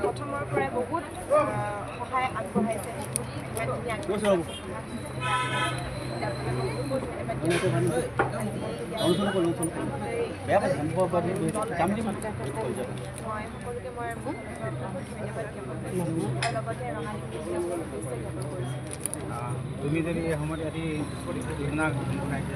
প্ৰথমৰ পৰাই বহুত সহায় আগবঢ়াইছে তুমি যদি এই সময়ত এটি যোজনা বনাইছে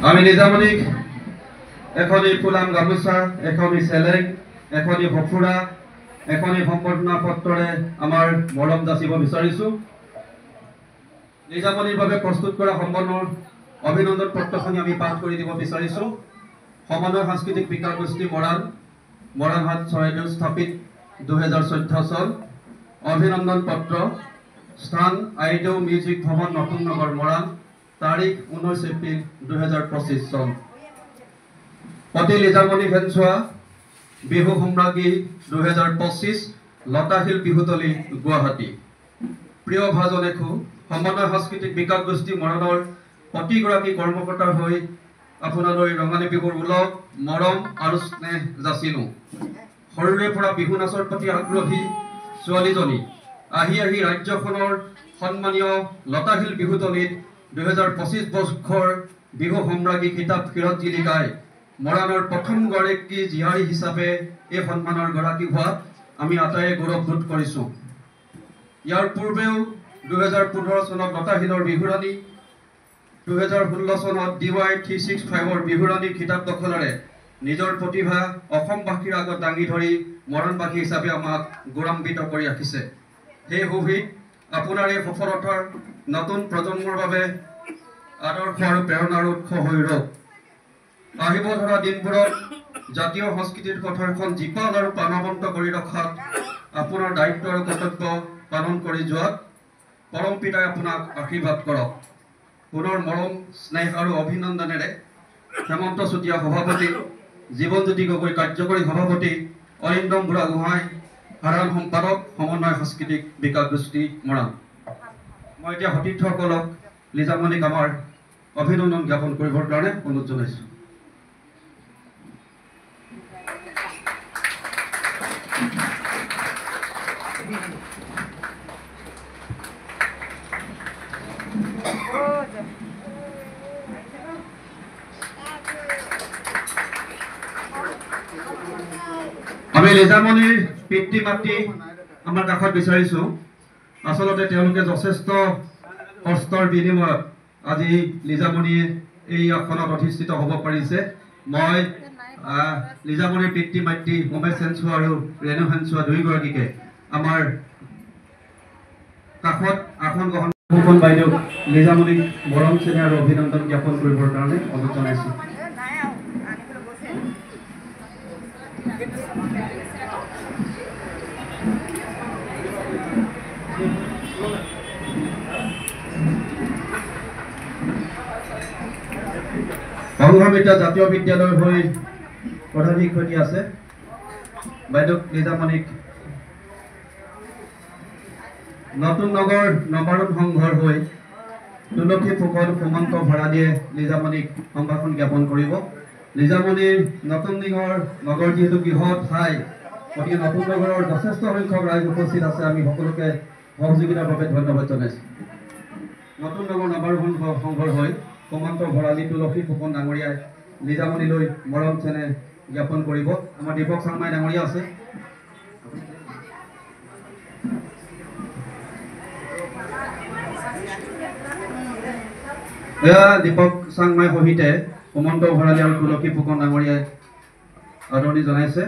আমি নিজামণিক এখনি ফুলাম গামোচা, এখনি চেলেং, এখনি সফুৰা, এখনি সম্বৰ্ধনা পত্ৰৰে আমাৰ মৰম যাচিব বিচাৰিছো। নিজামণিৰ বাবে প্ৰস্তুত কৰা সম্মানৰ অভিনন্দন পত্ৰখনি আমি পাঠ কৰি দিব বিচাৰিছো। সমন্বয় সাংস্কৃতিক বিকাশ গোষ্ঠী মৰাণহাট চৰাইদেউ স্থাপিত 2014 চন। অভিনন্দন পত্ৰ, স্থান আইদেউ মিউজিক ভৱন, নতুন নগৰ, মৰাণ, তাৰিখ 19 এপ্ৰিল 2025 চন। পতি লিজামণি ভেনচোৱা, বিহু সম্ৰাজ্ঞী 2025, লতাশিল বিহুতলী, গুৱাহাটী। প্ৰিয় ভাজনেখু, সমন্বয় সাংস্কৃতিক বিকাশ গোষ্ঠী মৰাণৰ প্ৰতিগৰাকী কৰ্মকৰ্তাৰ হৈ আপোনালৈ ৰঙালী বিহুৰ উলগ মৰম আৰু স্নেহ যাচিলো। সৰুৰে পৰা বিহু নাচৰ প্ৰতি আগ্ৰহী ছোৱালীজনী আহি ৰাজ্যখনৰ সন্মানীয় লতাশিল বিহুতলীত 2025 বৰ্ষৰ বিহু সম্ৰাজ্ঞী খিতাপ শিৰত জিলিকাই মৰাণৰ প্ৰথমগৰাকী জীয়াৰী হিচাপে এই সন্মানৰ গৰাকী হোৱাত আমি আটাইয়ে গৌৰৱবোধ কৰিছো। ইয়াৰ পূৰ্বেও 2015 চনত লতাশিলৰ বিহুৰাণী, 2016 চনত DY 365ৰ বিহুৰাণী খিতাপ দখলেৰে নিজৰ প্ৰতিভা অসমবাসীৰ আগত দাঙি ধৰি মৰাণবাসী হিচাপে আমাক গৌৰৱান্বিত কৰি ৰাখিছে। সেই সুবিধ আপোনাৰ এই সফলতাৰ নতুন প্ৰজন্মৰ বাবে আদৰ্শ আৰু প্ৰেৰণাৰ উৎস হৈ ৰওক। আহিব ধৰা দিনবোৰত জাতীয় সংস্কৃতিৰ পথাৰখন জীপাল আৰু প্ৰাণৱন্ত কৰি ৰখাত আপোনাৰ দায়িত্ব আৰু কৰ্তব্য পালন কৰি যোৱাত পৰম পিতাই আপোনাক আশীৰ্বাদ কৰক। পুনৰ মৰম, স্নেহ আৰু অভিনন্দনেৰে হেমন্ত চুতীয়া সভাপতি, জীৱনজ্যোতি গগৈ কাৰ্যকৰী সভাপতি, অৰিন্দম বুঢ়াগোহাঁই সাধাৰণ সম্পাদক, সমন্বয় সাংস্কৃতিক বিকাশ গোষ্ঠী মৰাণ। মই এতিয়া সতীৰ্থসকলক লিজামণিক আমাৰ অভিনন্দন জ্ঞাপন কৰিবৰ কাৰণে অনুৰোধ জনাইছো। আমি লিজামণিৰ পিতৃ মাতৃ আমাৰ কাষত বিচাৰিছো। আচলতে তেওঁলোকে যথেষ্ট কষ্টৰ বিনিময়ত আজি লিজামণিয়ে এই আসনত অধিষ্ঠিত হ'ব পাৰিছে। মই লিজামণিৰ পিতৃ মাতৃ উমেশ সেনচুৱা আৰু ৰেণু সেনচুৱা দুয়োগৰাকীকে আমাৰ কাষত আসন গ্ৰহণ ফুকন বাইদেউ লিজামণিক মৰম চেনেহ আৰু অভিনন্দন জ্ঞাপন কৰিবৰ কাৰণে অনুৰোধ জনাইছো। সংঘমিতা জাতীয় বিদ্যালয়ৰ হৈ প্ৰধান শিক্ষয়িত্ৰী আছে বাইদেউ লিজামণিক নতুন নগৰ নবাৰণ সংঘৰ হৈ তুলসী ফুকন সুমন্ত ভৰালীয়ে লিজামণিক সম্ভাষণ জ্ঞাপন কৰিব। লিজামণিৰ নতুন নগৰ যিহেতু গৃহ ঠাই গতিকে নতুন নগৰৰ যথেষ্ট সংখ্যক ৰাইজ উপস্থিত আছে আমি সকলোকে সহযোগিতাৰ বাবে ধন্যবাদ জনাইছোঁ নতুন নগৰ নবাৰভূণ সংঘৰ হৈ কমন্ত ভৰালী তুলসী ফুকন ডাঙৰীয়াই লিজামণিলৈ মৰম চেনেহ জ্ঞাপন কৰিব আমাৰ দীপক চাংমাই ডাঙৰীয়া আছে দীপক চাংমাই সহিতে কমন্ত ভৰালী আৰু তুলসী ফুকন ডাঙৰীয়াই আদৰণি জনাইছে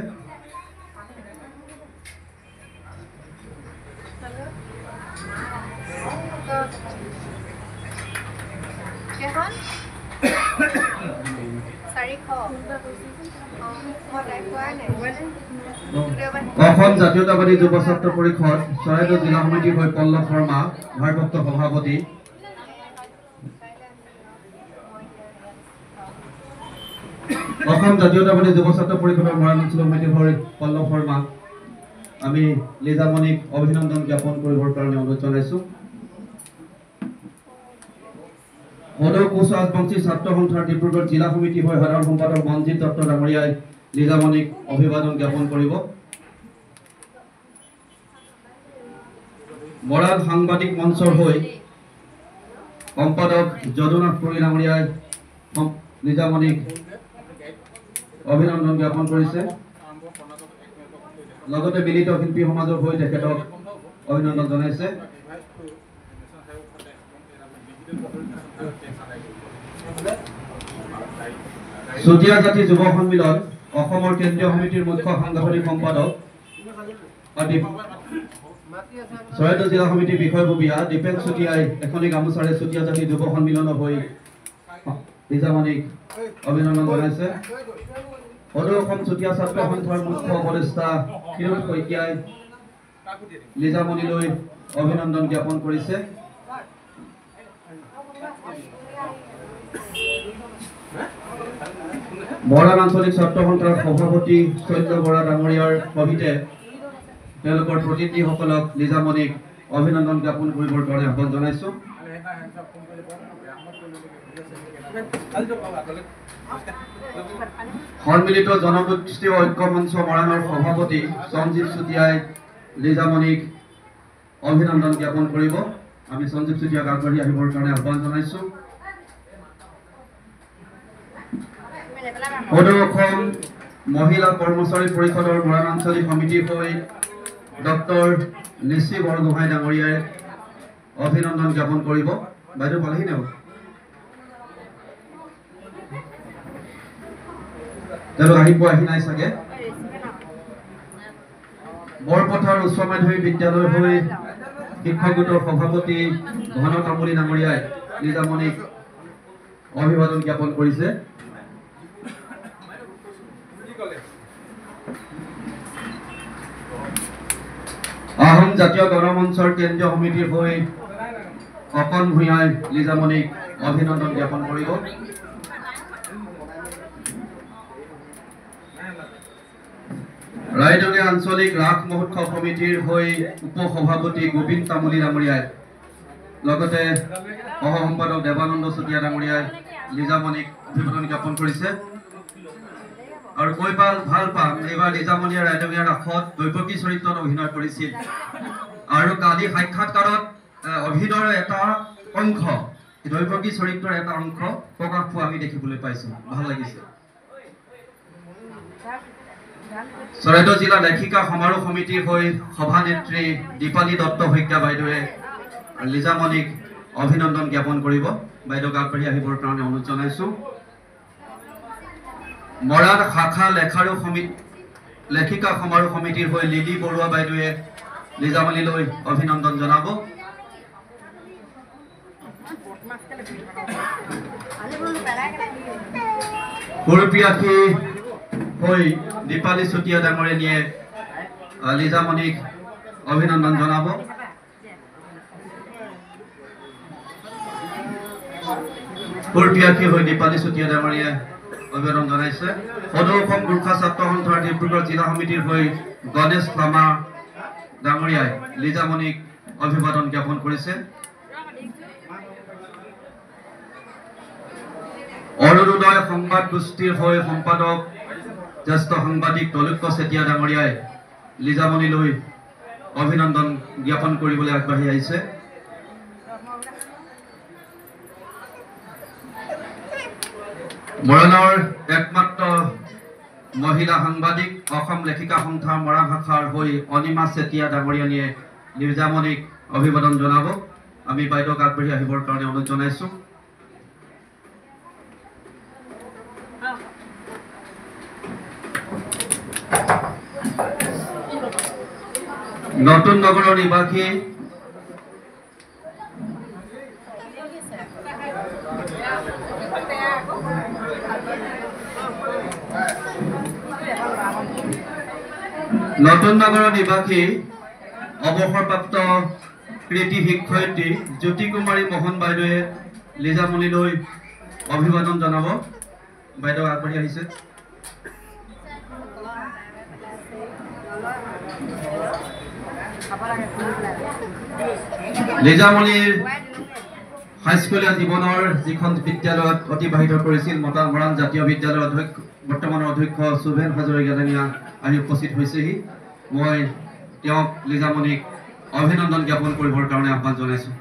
অসম জাতীয়তাবাদী যুৱ ছাত্ৰ পৰিষদ চৰাইদেউ জিলা সমিতিৰ হৈ পল্লৱ শৰ্মা ভাৰপ্ৰাপ্ত সভাপতি অসম জাতীয়তাবাদী যুৱ ছাত্ৰ পৰিষদৰ মৰাণ অঞ্চল সমিতিৰ হৈ পল্লৱ শৰ্মা আমি লিজামণিক অভিনন্দন জ্ঞাপন কৰিবৰ কাৰণে অনুৰোধ জনাইছোঁ সদৌ কোচ ৰাজবংশী ছাত্ৰ সন্থাৰ ডিব্ৰুগড় জিলা সমিতি হৈ সাধাৰণ সম্পাদক মনজিৎ দত্ত ডাঙৰীয়াই লিজামণিক অভিবাদন জ্ঞাপন কৰিব মৰাণ সাংবাদিক মঞ্চৰ হৈ সম্পাদক যদুনাথ পুৰী ডাঙৰীয়াই লিজামণিক অভিনন্দন জ্ঞাপন কৰিছে লগতে মিলিত শিল্পী সমাজৰ হৈ তেখেতক অভিনন্দন জনাইছে চুতীয়া জাতি যুৱ সন্মিলন অসমৰ কেন্দ্ৰীয় সমিতিৰ মুখ্য সাংগঠনিক সম্পাদক চৰাইদেউ জিলা সমিতিৰ বিষয়ববীয়া দীপেন চুতীয়াই এখনি গামোচাৰে চুতীয়া জাতি যুৱ সন্মিলনৰ হৈ লিজামণিক অভিনন্দন জনাইছে সদৌ অসম চুতীয়া ছাত্ৰ সন্থাৰ মুখ্য উপদেষ্টা ক্ষীৰোদ শইকীয়াই লিজামণিলৈ অভিনন্দন জ্ঞাপন কৰিছে মৰাণ আঞ্চলিক ছাত্ৰ সন্থাৰ সভাপতি চৈত্ৰ বৰা ডাঙৰীয়াৰ সহিতে তেওঁলোকৰ প্ৰতিনিধিসকলক লিজামণিক অভিনন্দন জ্ঞাপন কৰিবৰ কাৰণে আহ্বান জনাইছোঁ সন্মিলিত জনগোষ্ঠী ঐক্য মঞ্চ মৰাণৰ সভাপতি সঞ্জীৱ চুতীয়াই লিজামণিক অভিনন্দন জ্ঞাপন কৰিব আমি সঞ্জীৱ চুতীয়াক আগবাঢ়ি আহিবৰ কাৰণে আহ্বান জনাইছোঁ সদৌ অসম মহিলা কৰ্মচাৰী পৰিষদৰ মৰাণ আঞ্চলিক সমিতিৰ হৈ ডক্টৰ নিশি বৰগোহাঁই ডাঙৰীয়াই অভিনন্দন জ্ঞাপন কৰিব বাইদেউ পালেহি নে তেওঁলোক আহিব আহি নাই চাগে বৰপথাৰ উচ্চ মাধ্যমিক বিদ্যালয় হৈ শিক্ষক গোটৰ সভাপতি ঘন তামুলী ডাঙৰীয়াই লিজামণিক অভিবাদন জ্ঞাপন কৰিছে আহোম জাতীয় গণমঞ্চৰ কেন্দ্ৰীয় সমিতিৰ হৈ অকণ ভূঞাই লিজামণিক অভিনন্দন জ্ঞাপন কৰিব ৰায়দঙীয়া আঞ্চলিক ৰাস মহোৎসৱ সমিতিৰ হৈ উপ সভাপতি গোবিন্দ তামুলী ডাঙৰীয়াই লগতে সহ সম্পাদক দেৱানন্দ চুতীয়া ডাঙৰীয়াই লিজামণিক অভিবাদন জ্ঞাপন কৰিছে আৰু কৈ ভাল পাম এইবাৰ লিজামণিয়ে ৰায়দঙীয়া ৰাসত দৈৱকী চৰিত্ৰত অভিনয় কৰিছিল আৰু কালি সাক্ষাৎকাৰত অভিনয়ৰ এটা অংশ দৈৱকী চৰিত্ৰৰ এটা অংশ প্ৰকাশ পোৱা আমি দেখিবলৈ পাইছোঁ ভাল লাগিছে চৰাইদেউ জিলা লেখিকা সমাৰোহ সমিতিৰ হৈ সভানেত্ৰী দীপালী দত্ত শইকীয়া বাইদেৱে লিজামণিক অভিনন্দন জ্ঞাপন কৰিব বাইদেউক আগবাঢ়ি আহিবৰ কাৰণে অনুৰোধ জনাইছোঁ মৰাণ শাখা লেখিকা সমাৰোহ সমিতিৰ হৈ লিলি বৰুৱা বাইদেৱে লিজামণিলৈ অভিনন্দন জনাব সুৰপিয়াখী হৈ দীপালী চুতীয়া ডাঙৰীয়ানীয়ে লিজামণিক অভিনন্দন জনাব সুৰপিয়াখী হৈ দীপালী চুতীয়া ডাঙৰীয়াই অভিনন্দন জনাইছে সদৌ অসম গোৰ্খা ছাত্ৰ সন্থাৰ ডিব্ৰুগড় জিলা সমিতিৰ হৈ গণেশ লামা ডাঙৰীয়াই লিজামণিক অভিবাদন জ্ঞাপন কৰিছে অৰুণোদয় সংবাদ গোষ্ঠীৰ হৈ সম্পাদক জ্যেষ্ঠ সাংবাদিক তলুক্য চেতিয়া ডাঙৰীয়াই লিজামণিলৈ অভিনন্দন জ্ঞাপন কৰিবলৈ আগবাঢ়ি আহিছে। মৰাণৰ একমাত্ৰ মহিলা সাংবাদিক অসম লেখিকা সন্থাৰ মৰাণ শাখাৰ হৈ অনিমা চেতিয়া ডাঙৰীয়ানীয়ে লিজামণিক অভিবাদন জনাব। আমি বাইদেউক আগবাঢ়ি আহিবৰ কাৰণে অনুৰোধ জনাইছোঁ। নতুন নগৰৰ নিবাসী অৱসৰপ্ৰাপ্ত কৃতি শিক্ষয়িত্ৰী জ্যোতি কুমাৰী মোহন বাইদেৱে লিজামণিলৈ অভিবাদন জনাব। বাইদেউ আগবাঢ়ি আহিছে। লিজামণিৰ হাইস্কুলীয়া জীৱনৰ যিখন বিদ্যালয়ত অতিবাহিত কৰিছিল মৰাণ জাতীয় বিদ্যালয়ৰ বৰ্তমানৰ অধ্যক্ষ সুভেন হাজৰিকানীয়া আহি উপস্থিত হৈছেহি। মই তেওঁক লিজামণিক অভিনন্দন জ্ঞাপন কৰিবৰ কাৰণে আহ্বান জনাইছোঁ।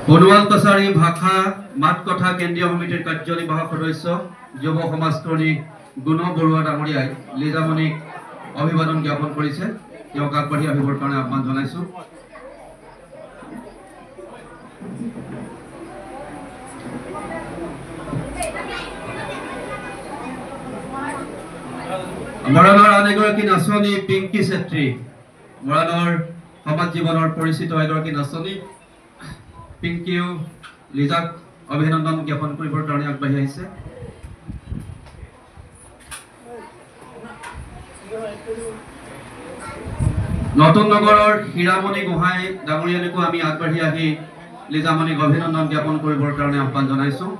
সোণোৱাল কছাৰী ভাষা মাত কথা কেন্দ্ৰীয় সমিতিৰ কাৰ্যনিৰ্বাহক সদস্য যুৱ সমাজকৰ্মী গুণ বৰুৱা ডাঙৰীয়াই লিজামণিক অভিবাদন জ্ঞাপন কৰিছে। তেওঁক আগবাঢ়ি আহিবৰ কাৰণে আহ্বান জনাইছোঁ। মৰাণৰ আন এগৰাকী নাচনী পিংকি চেত্ৰী, মৰাণৰ সমাজ জীৱনৰ পৰিচিত এগৰাকী নাচনী পিংকিও লিজাক অভিনন্দন জ্ঞাপন কৰিবৰ কাৰণে আগবাঢ়ি আহিছে। নতুন নগৰৰ হীৰামণি গোহাঁই ডাঙৰীয়ানীকো আমি আগবাঢ়ি আহি লিজামণিক অভিনন্দন জ্ঞাপন কৰিবৰ কাৰণে আহ্বান জনাইছোঁ।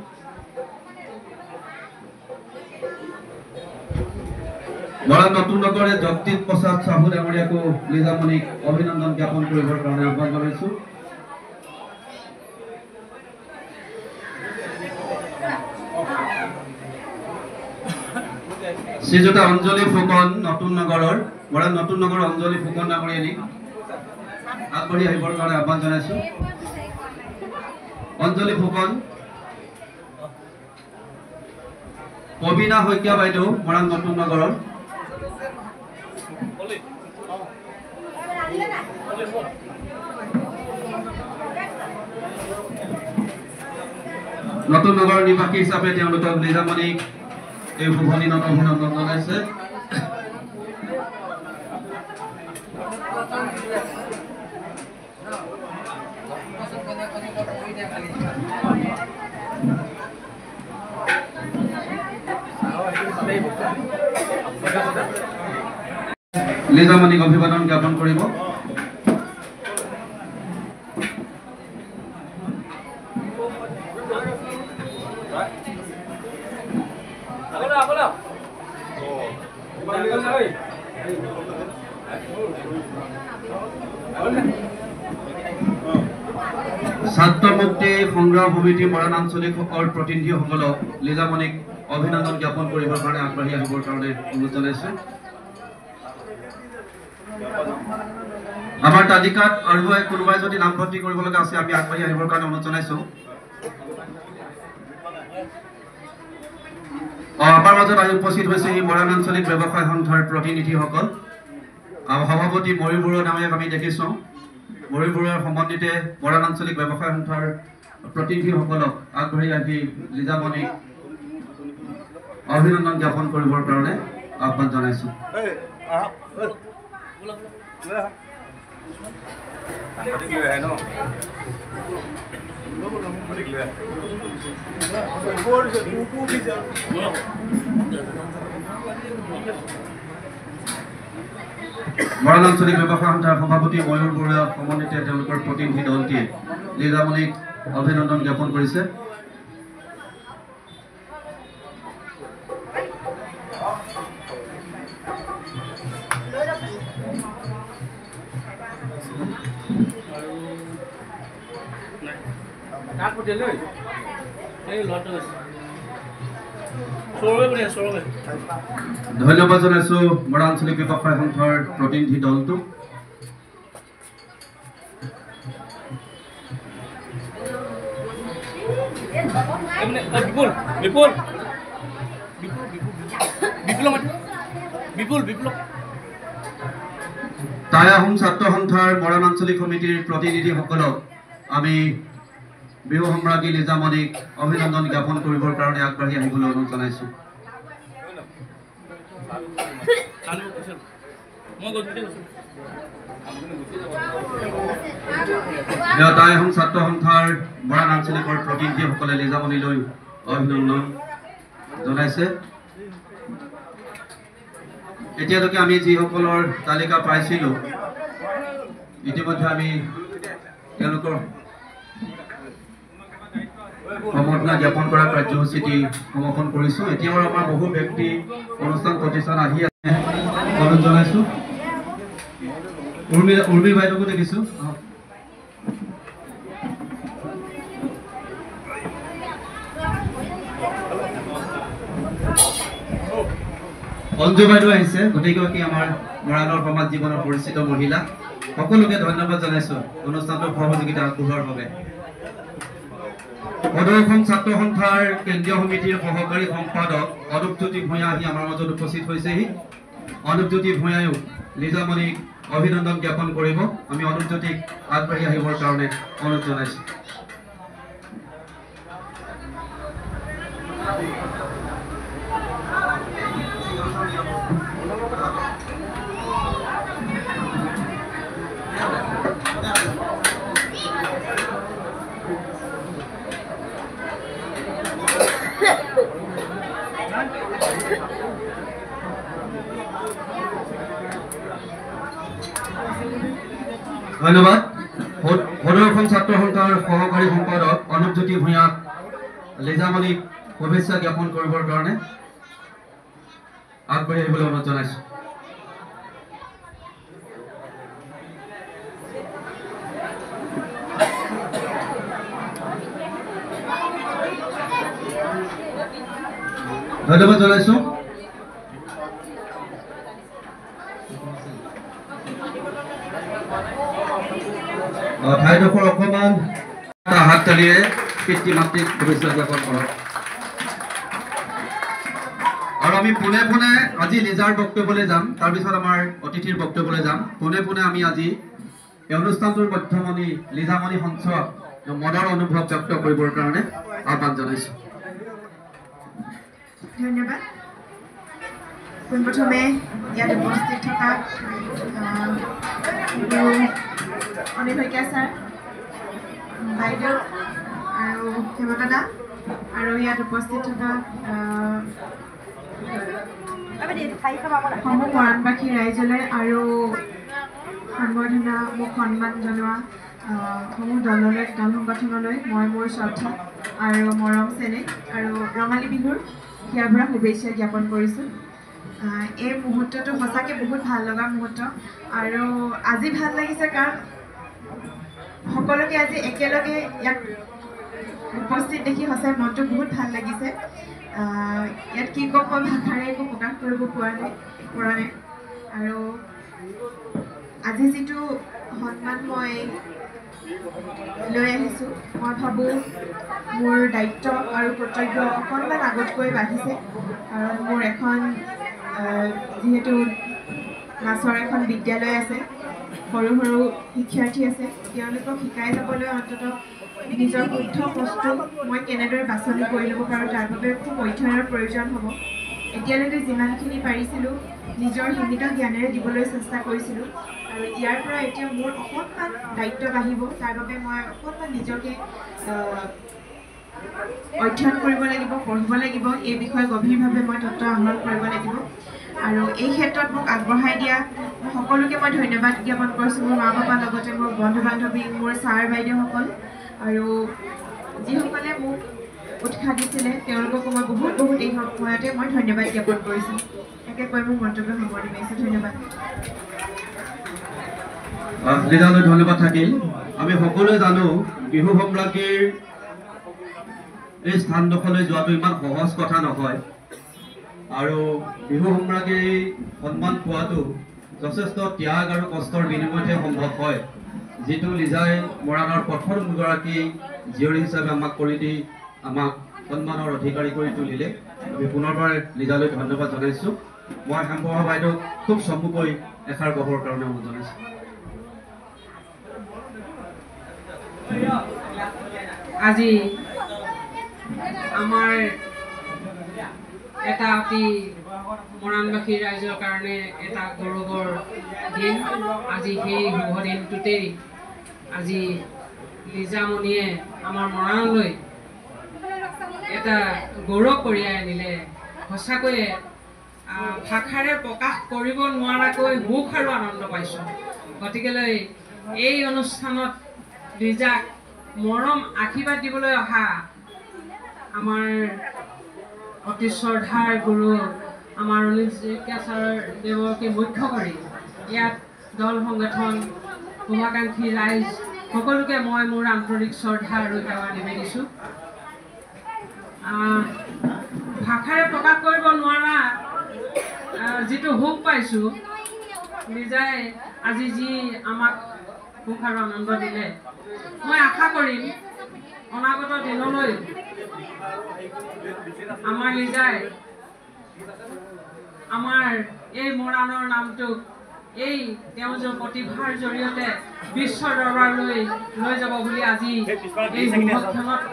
মৰাণ নতুন নগৰে জগদীপ প্ৰসাদ চাহু ডাঙৰীয়াকো লিজামণিক অভিনন্দন জ্ঞাপন কৰিবৰ কাৰণে আহ্বান জনাইছোঁ। শ্ৰীযুতা অঞ্জলি ফুকন নতুন নগৰৰ মৰাণ নতুন নগৰৰ অঞ্জলি ফুকন ডাঙৰীয়ানীক আগবাঢ়ি আহিবৰ কাৰণে আহ্বান জনাইছোঁ। অঞ্জলি ফুকন। কবিনা শইকীয়া বাইদেউ মৰাণ নতুন নগৰৰ। নতুন নগৰৰ নিবাসী হিচাপে তেওঁলোকক লিজামণিক এই শুভদিনত অভিনন্দন জনাইছে। লিজামণিক অভিবাদন জ্ঞাপন কৰিব। ছাত্ৰ মুক্তি সংগ্ৰাম সমিতি মৰাণ আঞ্চলিক প্ৰতিনিধিসকলক লিজামণিক অভিনন্দন জ্ঞাপন কৰিবৰ কাৰণে আগবাঢ়ি আহিবৰ কাৰণে অনুৰোধ জনাইছোঁ। আমাৰ তালিকাত আৰু কোনোবাই যদি নামভৰ্তি কৰিব লগা আছে আমি আগবাঢ়ি আহিবৰ কাৰণে অনুৰোধ জনাইছোঁ। আমাৰ মাজত আহি উপস্থিত হৈছে এই মৰাণ আঞ্চলিক ব্যৱসায় সন্থাৰ প্ৰতিনিধিসকল। সভাপতি ময়ূৰ বৰুৱা ডাঙৰীয়াক আমি দেখিছোঁ। ময়ূৰ বৰুৱাৰ সমন্বিতে মৰাণ আঞ্চলিক ব্যৱসায় সন্থাৰ প্ৰতিনিধিসকলক আগবাঢ়ি আহি লিজামণিক অভিনন্দন জ্ঞাপন কৰিবৰ কাৰণে আহ্বান জনাইছোঁ। মৰাণ আঞ্চলিক ব্যৱসায় সন্থাৰ সভাপতি ময়ূৰ বৰুৱা সমন্বিতে তেওঁলোকৰ প্ৰতিনিধি দলটিয়ে লিজামণিক অভিনন্দন জ্ঞাপন কৰিছে। ধন্যবাদ জনাইছো মৰা আঞ্চলিক ব্যৱসায় সংঘৰ প্ৰতিনিধি দলটো টাই আহোম ছাত্ৰ সন্থাৰ মৰাণ আঞ্চলিক সমিতিৰ প্ৰতিনিধিসকলক আমি বিহু সম্ৰাজ্ঞী লিজামণিক অভিনন্দন জ্ঞাপন কৰিবৰ কাৰণে আগবাঢ়ি আহিবলৈ অনুৰোধ জনাইছো টাই আহোম ছাত্ৰ সন্থাৰ মৰাণ আঞ্চলিকৰ প্ৰতিনিধিসকলে লিজামণিলৈ অভিনন্দন জনাইছে এতিয়ালৈকে আমি যিসকলৰ তালিকা পাইছিলোঁ ইতিমধ্যে আমি তেওঁলোকৰ সম্বৰ্ধনা জ্ঞাপন কৰা কাৰ্যসূচীটি সমাপন কৰিছোঁ এতিয়াও আমাৰ বহু ব্যক্তি অনুষ্ঠান প্ৰতিষ্ঠান আহি আছে অনুৰোধ জনাইছোঁ উৰ্মি বাইদেউকো দেখিছোঁ অঞ্জু বাইদেউ আহিছে গোটেইগৰাকী আমাৰ মৰাণৰ সমাজ জীৱনৰ পৰিচিত মহিলা সকলোকে ধন্যবাদ জনাইছোঁ অনুষ্ঠানটোৰ সহযোগিতা আগবঢ়োৱাৰ বাবে অসম ছাত্ৰ সন্থাৰ কেন্দ্ৰীয় সমিতিৰ সহকাৰী সম্পাদক অনুপজ্যোতি ভূঞা আহি আমাৰ মাজত উপস্থিত হৈছেহি অনুপজ্যোতি ভূঞায়ো লিজামণিক অভিনন্দন জ্ঞাপন কৰিব আমি অনুপজ্যোতিক আগবাঢ়ি আহিবৰ কাৰণে অনুৰোধ জনাইছোঁ ধন্যবাদ অসম ছাত্ৰ সন্থাৰ সহকাৰী সম্পাদক অনুপজ্যোতি ভূঞাক লিজামণিক শুভেচ্ছা জ্ঞাপন কৰিবৰ কাৰণে আগবাঢ়ি আহিবলৈ অনুৰোধ জনাইছোঁ ধন্যবাদ জনাইছোঁ ঠাইডোখৰ অকণমান হাত তালিৰে পিতৃ মাতৃক শুভেচ্ছা জ্ঞাপন কৰক আৰু আমি পোনে পোনে আজি লিজাৰ বক্তব্যলৈ যাম তাৰপিছত আমাৰ অতিথিৰ বক্তব্যলৈ যাম পোনে পোনে আমি আজি এই অনুষ্ঠানটোৰ মধ্যমণি লিজামণি সঞ্চয়ক মনৰ অনুভৱ ব্যক্ত কৰিবৰ কাৰণে আহ্বান জনাইছোঁ ধন্যবাদ পোনপ্ৰথমে ইয়াত উপস্থিত থকা অনিল শইকীয়া ছাৰ বাইদেউ আৰু হেমতা আৰু ইয়াত উপস্থিত থকা সমূহ মৰাণবাসী ৰাইজলৈ আৰু সম্বৰ্ধনা মোক সন্মান জনোৱা সমূহ দললৈ দল সংগঠনলৈ মই মোৰ শ্ৰদ্ধা আৰু মৰম চেনেহ আৰু ৰঙালী বিহুৰ ইয়াৰ পৰা শুভেচ্ছা জ্ঞাপন কৰিছোঁ এই মুহূৰ্তটো সঁচাকৈ বহুত ভাল লগা মুহূৰ্ত আৰু আজি ভাল লাগিছে কাৰণ সকলোকে আজি একেলগে ইয়াত উপস্থিত দেখি সঁচাই মনটো বহুত ভাল লাগিছে ইয়াত কি ক'ম মই ভাষাৰে একো প্ৰকাশ কৰিব পৰা নাই আৰু আজি যিটো সন্মান মই লৈ আহিছোঁ মই ভাবোঁ মোৰ দায়িত্ব আৰু কৰ্তব্য অকণমান আগতকৈ বাঢ়িছে কাৰণ মোৰ এখন যিহেতু নাচৰ এখন বিদ্যালয় আছে সৰু সৰু শিক্ষাৰ্থী আছে তেওঁলোকক শিকাই যাবলৈ অন্ততঃ নিজৰ শুদ্ধ বস্তু মই কেনেদৰে বাছনি কৰি ল'ব পাৰোঁ তাৰ বাবে খুব অধ্যয়নৰ প্ৰয়োজন হ'ব এতিয়ালৈকে যিমানখিনি পাৰিছিলোঁ নিজৰ সীমিত জ্ঞানেৰে দিবলৈ চেষ্টা কৰিছিলোঁ আৰু ইয়াৰ পৰা এতিয়া মোৰ অকণমান দায়িত্ব বাঢ়িব তাৰ বাবে মই অকণমান নিজকে অধ্যয়ন কৰিব লাগিব পঢ়িব লাগিব এই বিষয়ে গভীৰভাৱে মই তত্ত্ব আহৰণ কৰিব লাগিব আৰু এই ক্ষেত্ৰত মোক আগবঢ়াই দিয়া সকলোকে মই ধন্যবাদ জ্ঞাপন কৰিছোঁ মোৰ মা পাপাৰ লগতে মোৰ বন্ধু বান্ধৱী মোৰ ছাৰ বাইদেউসকল আৰু যিসকলে মোক উৎসাহ দিছিলে তেওঁলোককো মই বহুত এই সময়তে মই ধন্যবাদ জ্ঞাপন কৰিছোঁ একে কৈ মোৰ মন্তব্য সামৰণি মাৰিছোঁ ধন্যবাদ ধন্যবাদ থাকিল আমি সকলোৱে জানো বিহু সম্ৰাজ্ঞীৰ এই স্থানডোখৰলৈ যোৱাটো ইমান সহজ কথা নহয় আৰু বিহু সম্ৰাজ্ঞীৰ সন্মান পোৱাটো যথেষ্ট ত্যাগ আৰু কষ্টৰ বিনিময়তহে সম্ভৱ হয়, যিটো লিজাই মৰাণৰ প্ৰথম দুগৰাকী জীয়ৰী হিচাপে আমাক কৰি দি আমাক সন্মানৰ অধিকাৰী কৰি তুলিলে। আমি পুনৰবাৰ লিজালৈ ধন্যবাদ জনাইছোঁ। মই হেমপ্ৰভা বাইদেউক খুব চমুকৈ এষাৰ ক'বৰ কাৰণে অনুৰোধ জনাইছোঁ। আজি আমাৰ এটা অতি মৰাণবাসী ৰাইজৰ কাৰণে এটা গৌৰৱৰ দিন। আজি সেই শুভ দিনটোতেই আজি লিজামণিয়ে আমাৰ মৰাণলৈ এটা গৌৰৱ কঢ়িয়াই আনিলে। সঁচাকৈয়ে ভাষাৰে প্ৰকাশ কৰিব নোৱাৰাকৈ সুখ আৰু আনন্দ পাইছোঁ। গতিকেলৈ এই অনুষ্ঠানত লিজাক মৰম আশীৰ্বাদ দিবলৈ অহা আমাৰ অতি শ্ৰদ্ধাৰ গুৰু আমাৰ অনিল শইকীয়া ছাৰ দেৱকে মুখ্য কৰি ইয়াত দল সংগঠন শুভাকাংক্ষী ৰাইজ সকলোকে মই মোৰ আন্তৰিক শ্ৰদ্ধা আৰু সেৱা নিবেদিছোঁ। ভাষাৰে প্ৰকাশ কৰিব নোৱাৰা যিটো সুখ পাইছোঁ, লিজাই আজি যি আমাক সুখ আৰু আনন্দ দিলে, মই আশা কৰিম অনাগত দিনলৈ আমাৰ লিজাই আমাৰ এই মৰাণৰ নামটোক এই তেওঁ যে প্ৰতিভাৰ জৰিয়তে বিশ্ব দৰবাৰলৈ লৈ যাব বুলি আজি এই শুভক্ষণত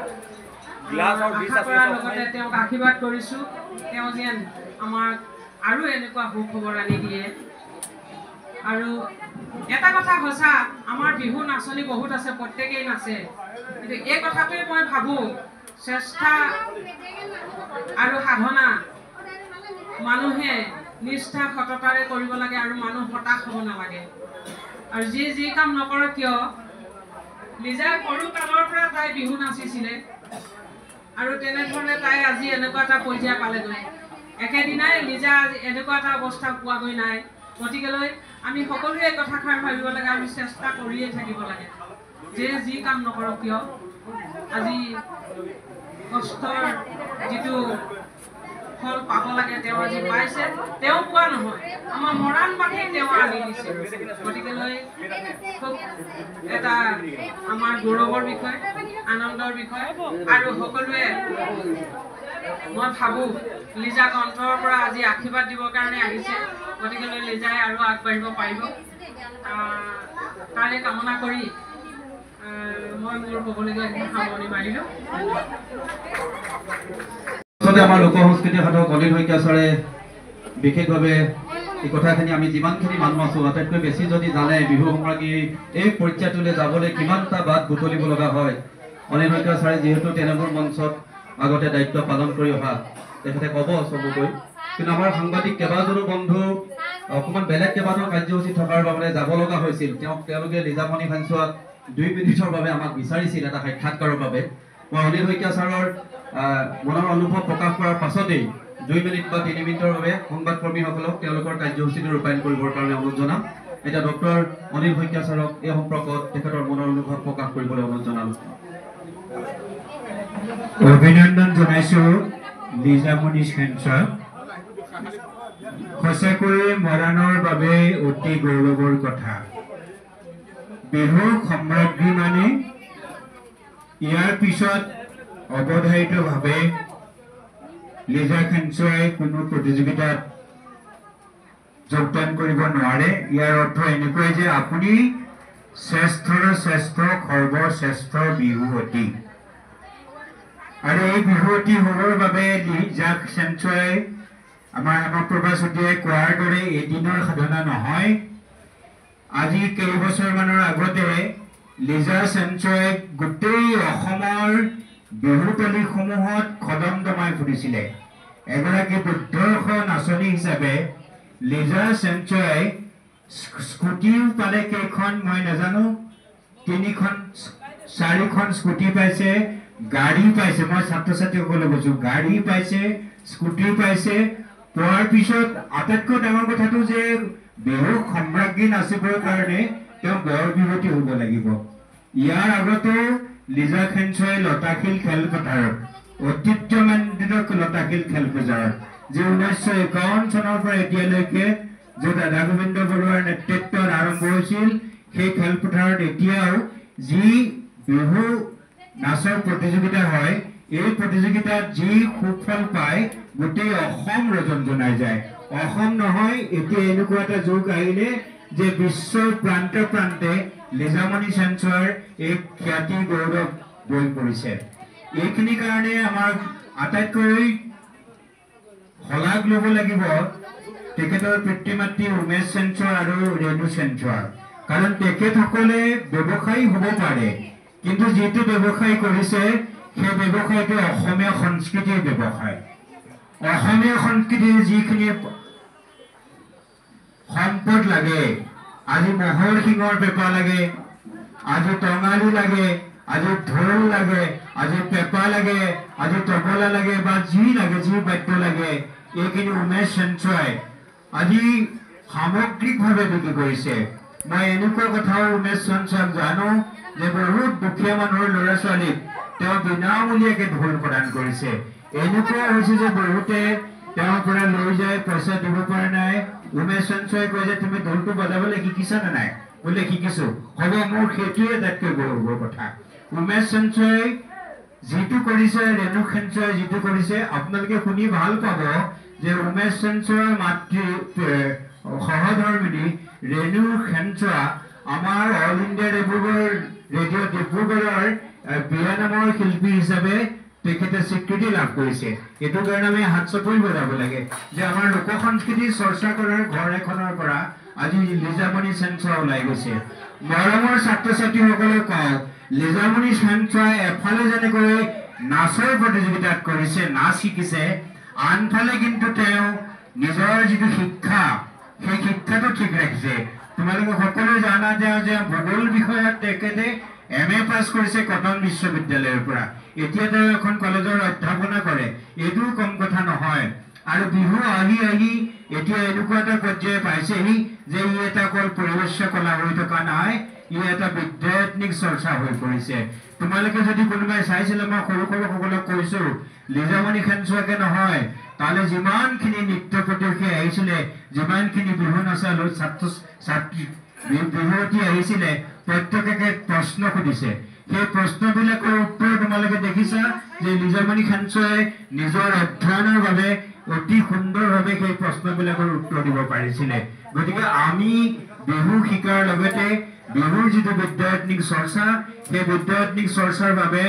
আশা কৰাৰ লগতে তেওঁক আশীৰ্বাদ কৰিছোঁ। তেওঁ যেন আমাক আৰু এনেকুৱা সুখবৰ আনি দিয়ে। আৰু এটা কথা সঁচা, আমাৰ বিহু নাচনি বহুত আছে, প্ৰত্যেকেই নাচে, কিন্তু এই কথাটোৱে মই ভাবোঁ চেষ্টা আৰু সাধনা মানুহে নিষ্ঠা সততাৰে কৰিব লাগে আৰু মানুহ হতাশ হ'ব নালাগে। আৰু যি কাম নকৰক কিয়, লিজাই সৰু কালৰ পৰা তাই বিহু নাচিছিলে আৰু তেনেধৰণে তাই আজি এনেকুৱা এটা পৰ্যায় পালেগৈ। একেদিনাই লিজা আজি এনেকুৱা এটা অৱস্থা পোৱাগৈ নাই। গতিকেলৈ আমি সকলোৱে কথাষাৰ ভাবিব লাগে, আমি চেষ্টা কৰিয়ে থাকিব লাগে। যি কাম নকৰক কিয়, আজি কষ্টৰ যিটো ফল পাব লাগে তেওঁ আজি পাইছে। তেওঁ পোৱা নহয়, আমাৰ মৰাণবাসীক তেওঁ আনি দিছে। গতিকেলৈ খুব এটা আমাৰ গৌৰৱৰ বিষয়, আনন্দৰ বিষয়। আৰু সকলোৱে মই ভাবোঁ লিজাক অন্তৰৰ পৰা আজি আশীৰ্বাদ দিবৰ কাৰণে আহিছে। গতিকেলৈ লিজাই আৰু আগবাঢ়িব পাৰিব, তাৰে কামনা কৰি মই মোৰ ক'বলগীয়া সামৰণি মাৰিলোঁ। আমাৰ লোক সংস্কৃতি সাধক অনিল শইকীয়া ছাৰে বিশেষভাৱে এই কথাখিনি আমি যিমানখিনি মানুহ আছোঁ আটাইতকৈ বেছি যদি জানে বিহু সম্ৰাজ্ঞী এই পৰ্যায়টোলৈ যাবলৈ কিমানটা বাট বুটলিব লগা হয়। অনিল শইকীয়া ছাৰে যিহেতু তেনেবোৰ মঞ্চত আগতে দায়িত্ব পালন কৰি অহা, তেখেতে ক'ব চমুকৈ। কিন্তু আমাৰ সাংবাদিক কেইবাজনো বন্ধু অকণমান বেলেগ কেইবাটাও কাৰ্যসূচী থকাৰ বাবে যাব লগা হৈছিল। তেওঁলোকে লিজামণি ফাংচুৱাক 2 মিনিটৰ বাবে আমাক বিচাৰিছিল এটা সাক্ষাৎকাৰৰ বাবে। মই অনিল শইকীয়া ছাৰৰ মনৰ অনুভৱ প্ৰকাশ কৰাৰ পাছতেই 2 মিনিট বা 3 মিনিটৰ বাবে সংবাদকৰ্মীসকলক তেওঁলোকৰ কাৰ্যসূচীটো ৰূপায়ণ কৰিবৰ কাৰণে অনুৰোধ জনাম। এতিয়া ডক্টৰ অনিল শইকীয়া ছাৰক এই সম্পৰ্কত তেখেতৰ মনৰ অনুভৱ প্ৰকাশ কৰিবলৈ অনুৰোধ জনালোঁ। অভিনন্দন জনাইছোঁ লিজামণি ফাংচুৱাক। সঁচাকৈয়ে মৰাণৰ বাবে অতি গৌৰৱৰ কথা। বিহু সম্ৰাজ্ঞী মানে ইয়াৰ পিছত অৱধাৰিতভাৱে লিজা ফাংচুৱাই কোনো প্ৰতিযোগিতাত যোগদান কৰিব নোৱাৰে। ইয়াৰ অৰ্থ এনেকৈ যে আপুনি শ্ৰেষ্ঠৰ শ্ৰেষ্ঠ সৰ্বশ্ৰেষ্ঠ বিহুৱতী। আৰু এই বিহুৱতী হ'বৰ বাবে লিজা ফাংচুৱাই আমাৰ হেমপ্ৰভা চুতীয়াই কোৱাৰ দৰে এদিনৰ সাধনা নহয়। আজি কেইবছৰমানৰ আগতে লিজা ফাংচুৱাই গোটেই অসমৰ বিহুতলীসমূহত কদম দমাই ফুৰিছিলে। এগৰাকী দুৰ্ধৰ্ষ নাচনী হিচাপে লিজা ফাংচুৱাই স্কুটিও পালে কেইখন মই নাজানো, 3খন 4খন স্কুটি পাইছে, গাড়ী পাইছে। মই ছাত্ৰ ছাত্ৰীসকলে কৈছোঁ গাড়ী পাইছে, স্কুটি পাইছে। পোৱাৰ পিছত আটাইতকৈ ডাঙৰ কথাটো যে বিহু সম্ৰাজ্ঞী নাচিবৰ কাৰণে তেওঁ বৰ বিহুৱতী হ'ব লাগিব। ইয়াৰ আগতে লিজা খেঞ্চুৱাই লতাশিল খেলপথাৰত ঐতিহ্যমণ্ডিত লতাশিল খেলপথাৰত যি 1951 চনৰ পৰা এতিয়ালৈকে য'ত ৰাধা গোবিন্দ বৰুৱাৰ নেতৃত্বত আৰম্ভ হৈছিল সেই খেলপথাৰত এতিয়াও যি বিহু নাচৰ প্ৰতিযোগিতা হয় এই প্ৰতিযোগিতাত যি সুফল পায় গোটেই অসম ৰজনজনাই যায় অসম নহয় এতিয়া এনেকুৱা এটা যুগ আহিলে যে বিশ্বৰ প্ৰান্তে প্ৰান্তে লিজামণি চেঞ্চুৱাৰ এই খ্যাতি গৌৰৱ বৈ পৰিছে এইখিনি কাৰণে আমাৰ আটাইতকৈ শলাগ ল'ব লাগিব তেখেতৰ পিতৃ মাতৃ উমেশ চেঞ্চুৱাৰ আৰু ৰেণু চেঞ্চুৱাৰ কাৰণ তেখেতসকলে ব্যৱসায়ী হ'ব পাৰে কিন্তু যেটো ব্যৱসায় কৰিছে সেই ব্যৱসায়টো অসমীয়া সংস্কৃতিৰ ব্যৱসায় অসমীয়া সংস্কৃতিৰ যিখিনি সম্পদ লাগে আজি মহৰ শিঙৰ পেপা লাগে আজি টঙালি লাগে আজি ঢোল লাগে আজি পেপা লাগে আজি তবলা লাগে বা যি লাগে যি বাদ্য লাগে এইখিনি উমেশ চেঞ্চুৱাই আজি সামগ্ৰিকভাৱে বিক্ৰী কৰিছে মই এনেকুৱা কথাও উমেশ চেঞ্চুৱাক জানো যে বহুত দুখীয়া মানুহৰ ল'ৰা ছোৱালীক তেওঁ বিনামূলীয়াকৈ ঢোল প্ৰদান কৰিছে এনেকুৱা হৈছে যে বহুতে তেওঁৰ পৰা লৈ যায় পইচা দিব পৰা নাই উমেশ চেঞ্চুৱাই কয় যে তুমি ঢোলটো বজাবলৈ শিকিছা নে নাই বোলে শিকিছো হ'ব মোৰ সেইটোৱে আটাইতকৈ গৌৰৱৰ কথা উমেশ চেঞ্চুৱাই যিটো কৰিছে ৰেণু চেঞ্চুৱাই যিটো কৰিছে আপোনালোকে শুনি ভাল পাব যে উমেশ চেঞ্চুৱাৰ মাতৃ সহধৰ্মিনী ৰেণু চেঞ্চুৱা আমাৰ অল ইণ্ডিয়া ৰেডিঅ' ডিব্ৰুগড়ৰ বিয়া নামৰ শিল্পী হিচাপে তেখেতে স্বীকৃতি লাভ কৰিছে এইটো কাৰণে আমি হাত চাপৰি বজাব লাগে যে আমাৰ লোক সংস্কৃতি চৰ্চা কৰাৰ ঘৰ এখনৰ পৰা আজি লিজামণি চেঞ্চুৱা ওলাই গৈছে মৰমৰ ছাত্ৰ ছাত্ৰীসকলে কওঁ লিজামণি চেঞ্চুৱাই এফালে যেনেকৈ নাচৰ প্ৰতিযোগিতাত কৰিছে নাচ শিকিছে আনফালে কিন্তু তেওঁ নিজৰ যিটো শিক্ষা সেই শিক্ষাটো ঠিক ৰাখিছে তোমালোকে সকলোৱে জানা যে ভূগোল বিষয়ত তেখেতে MA পাছ কৰিছে কটন বিশ্ববিদ্যালয়ৰ পৰা এতিয়া তেওঁ এখন কলেজৰ অধ্যাপনা কৰে এইটো কম কথা নহয় আৰু বিহু আহি এতিয়া এনেকুৱা এটা পৰ্যায় পাইছেহি যে ই এটা অকল পৰিৱেশ কলা হৈ থকা নাই ই এটা বিদ্যায়তনিক চৰ্চা হৈ পৰিছে তোমালোকে যদি কোনোবাই চাইছিলে মই সৰু সকলক কৈছো লিজামণি চেঞ্চুৱাকে নহয় তালে যিমানখিনি নৃত্য প্ৰতিযোগী আহিছিলে যিমানখিনি বিহু নচা ছাত্ৰ ছাত্ৰী বিহুৱতী আহিছিলে প্ৰত্যেককে প্ৰশ্ন সুধিছে সেই প্ৰশ্নবিলাকৰ উত্তৰ তোমালোকে দেখিছা যে লিজামণি চেঞ্চুৱাই নিজৰ অধ্যয়নৰ বাবে অতি সুন্দৰভাৱে সেই প্ৰশ্নবিলাকৰ উত্তৰ দিব পাৰিছিলে গতিকে আমি বিহু শিকাৰ লগতে বিহুৰ যিটো বিদ্যায়তনিক চৰ্চা সেই বিদ্যায়তনিক চৰ্চাৰ বাবে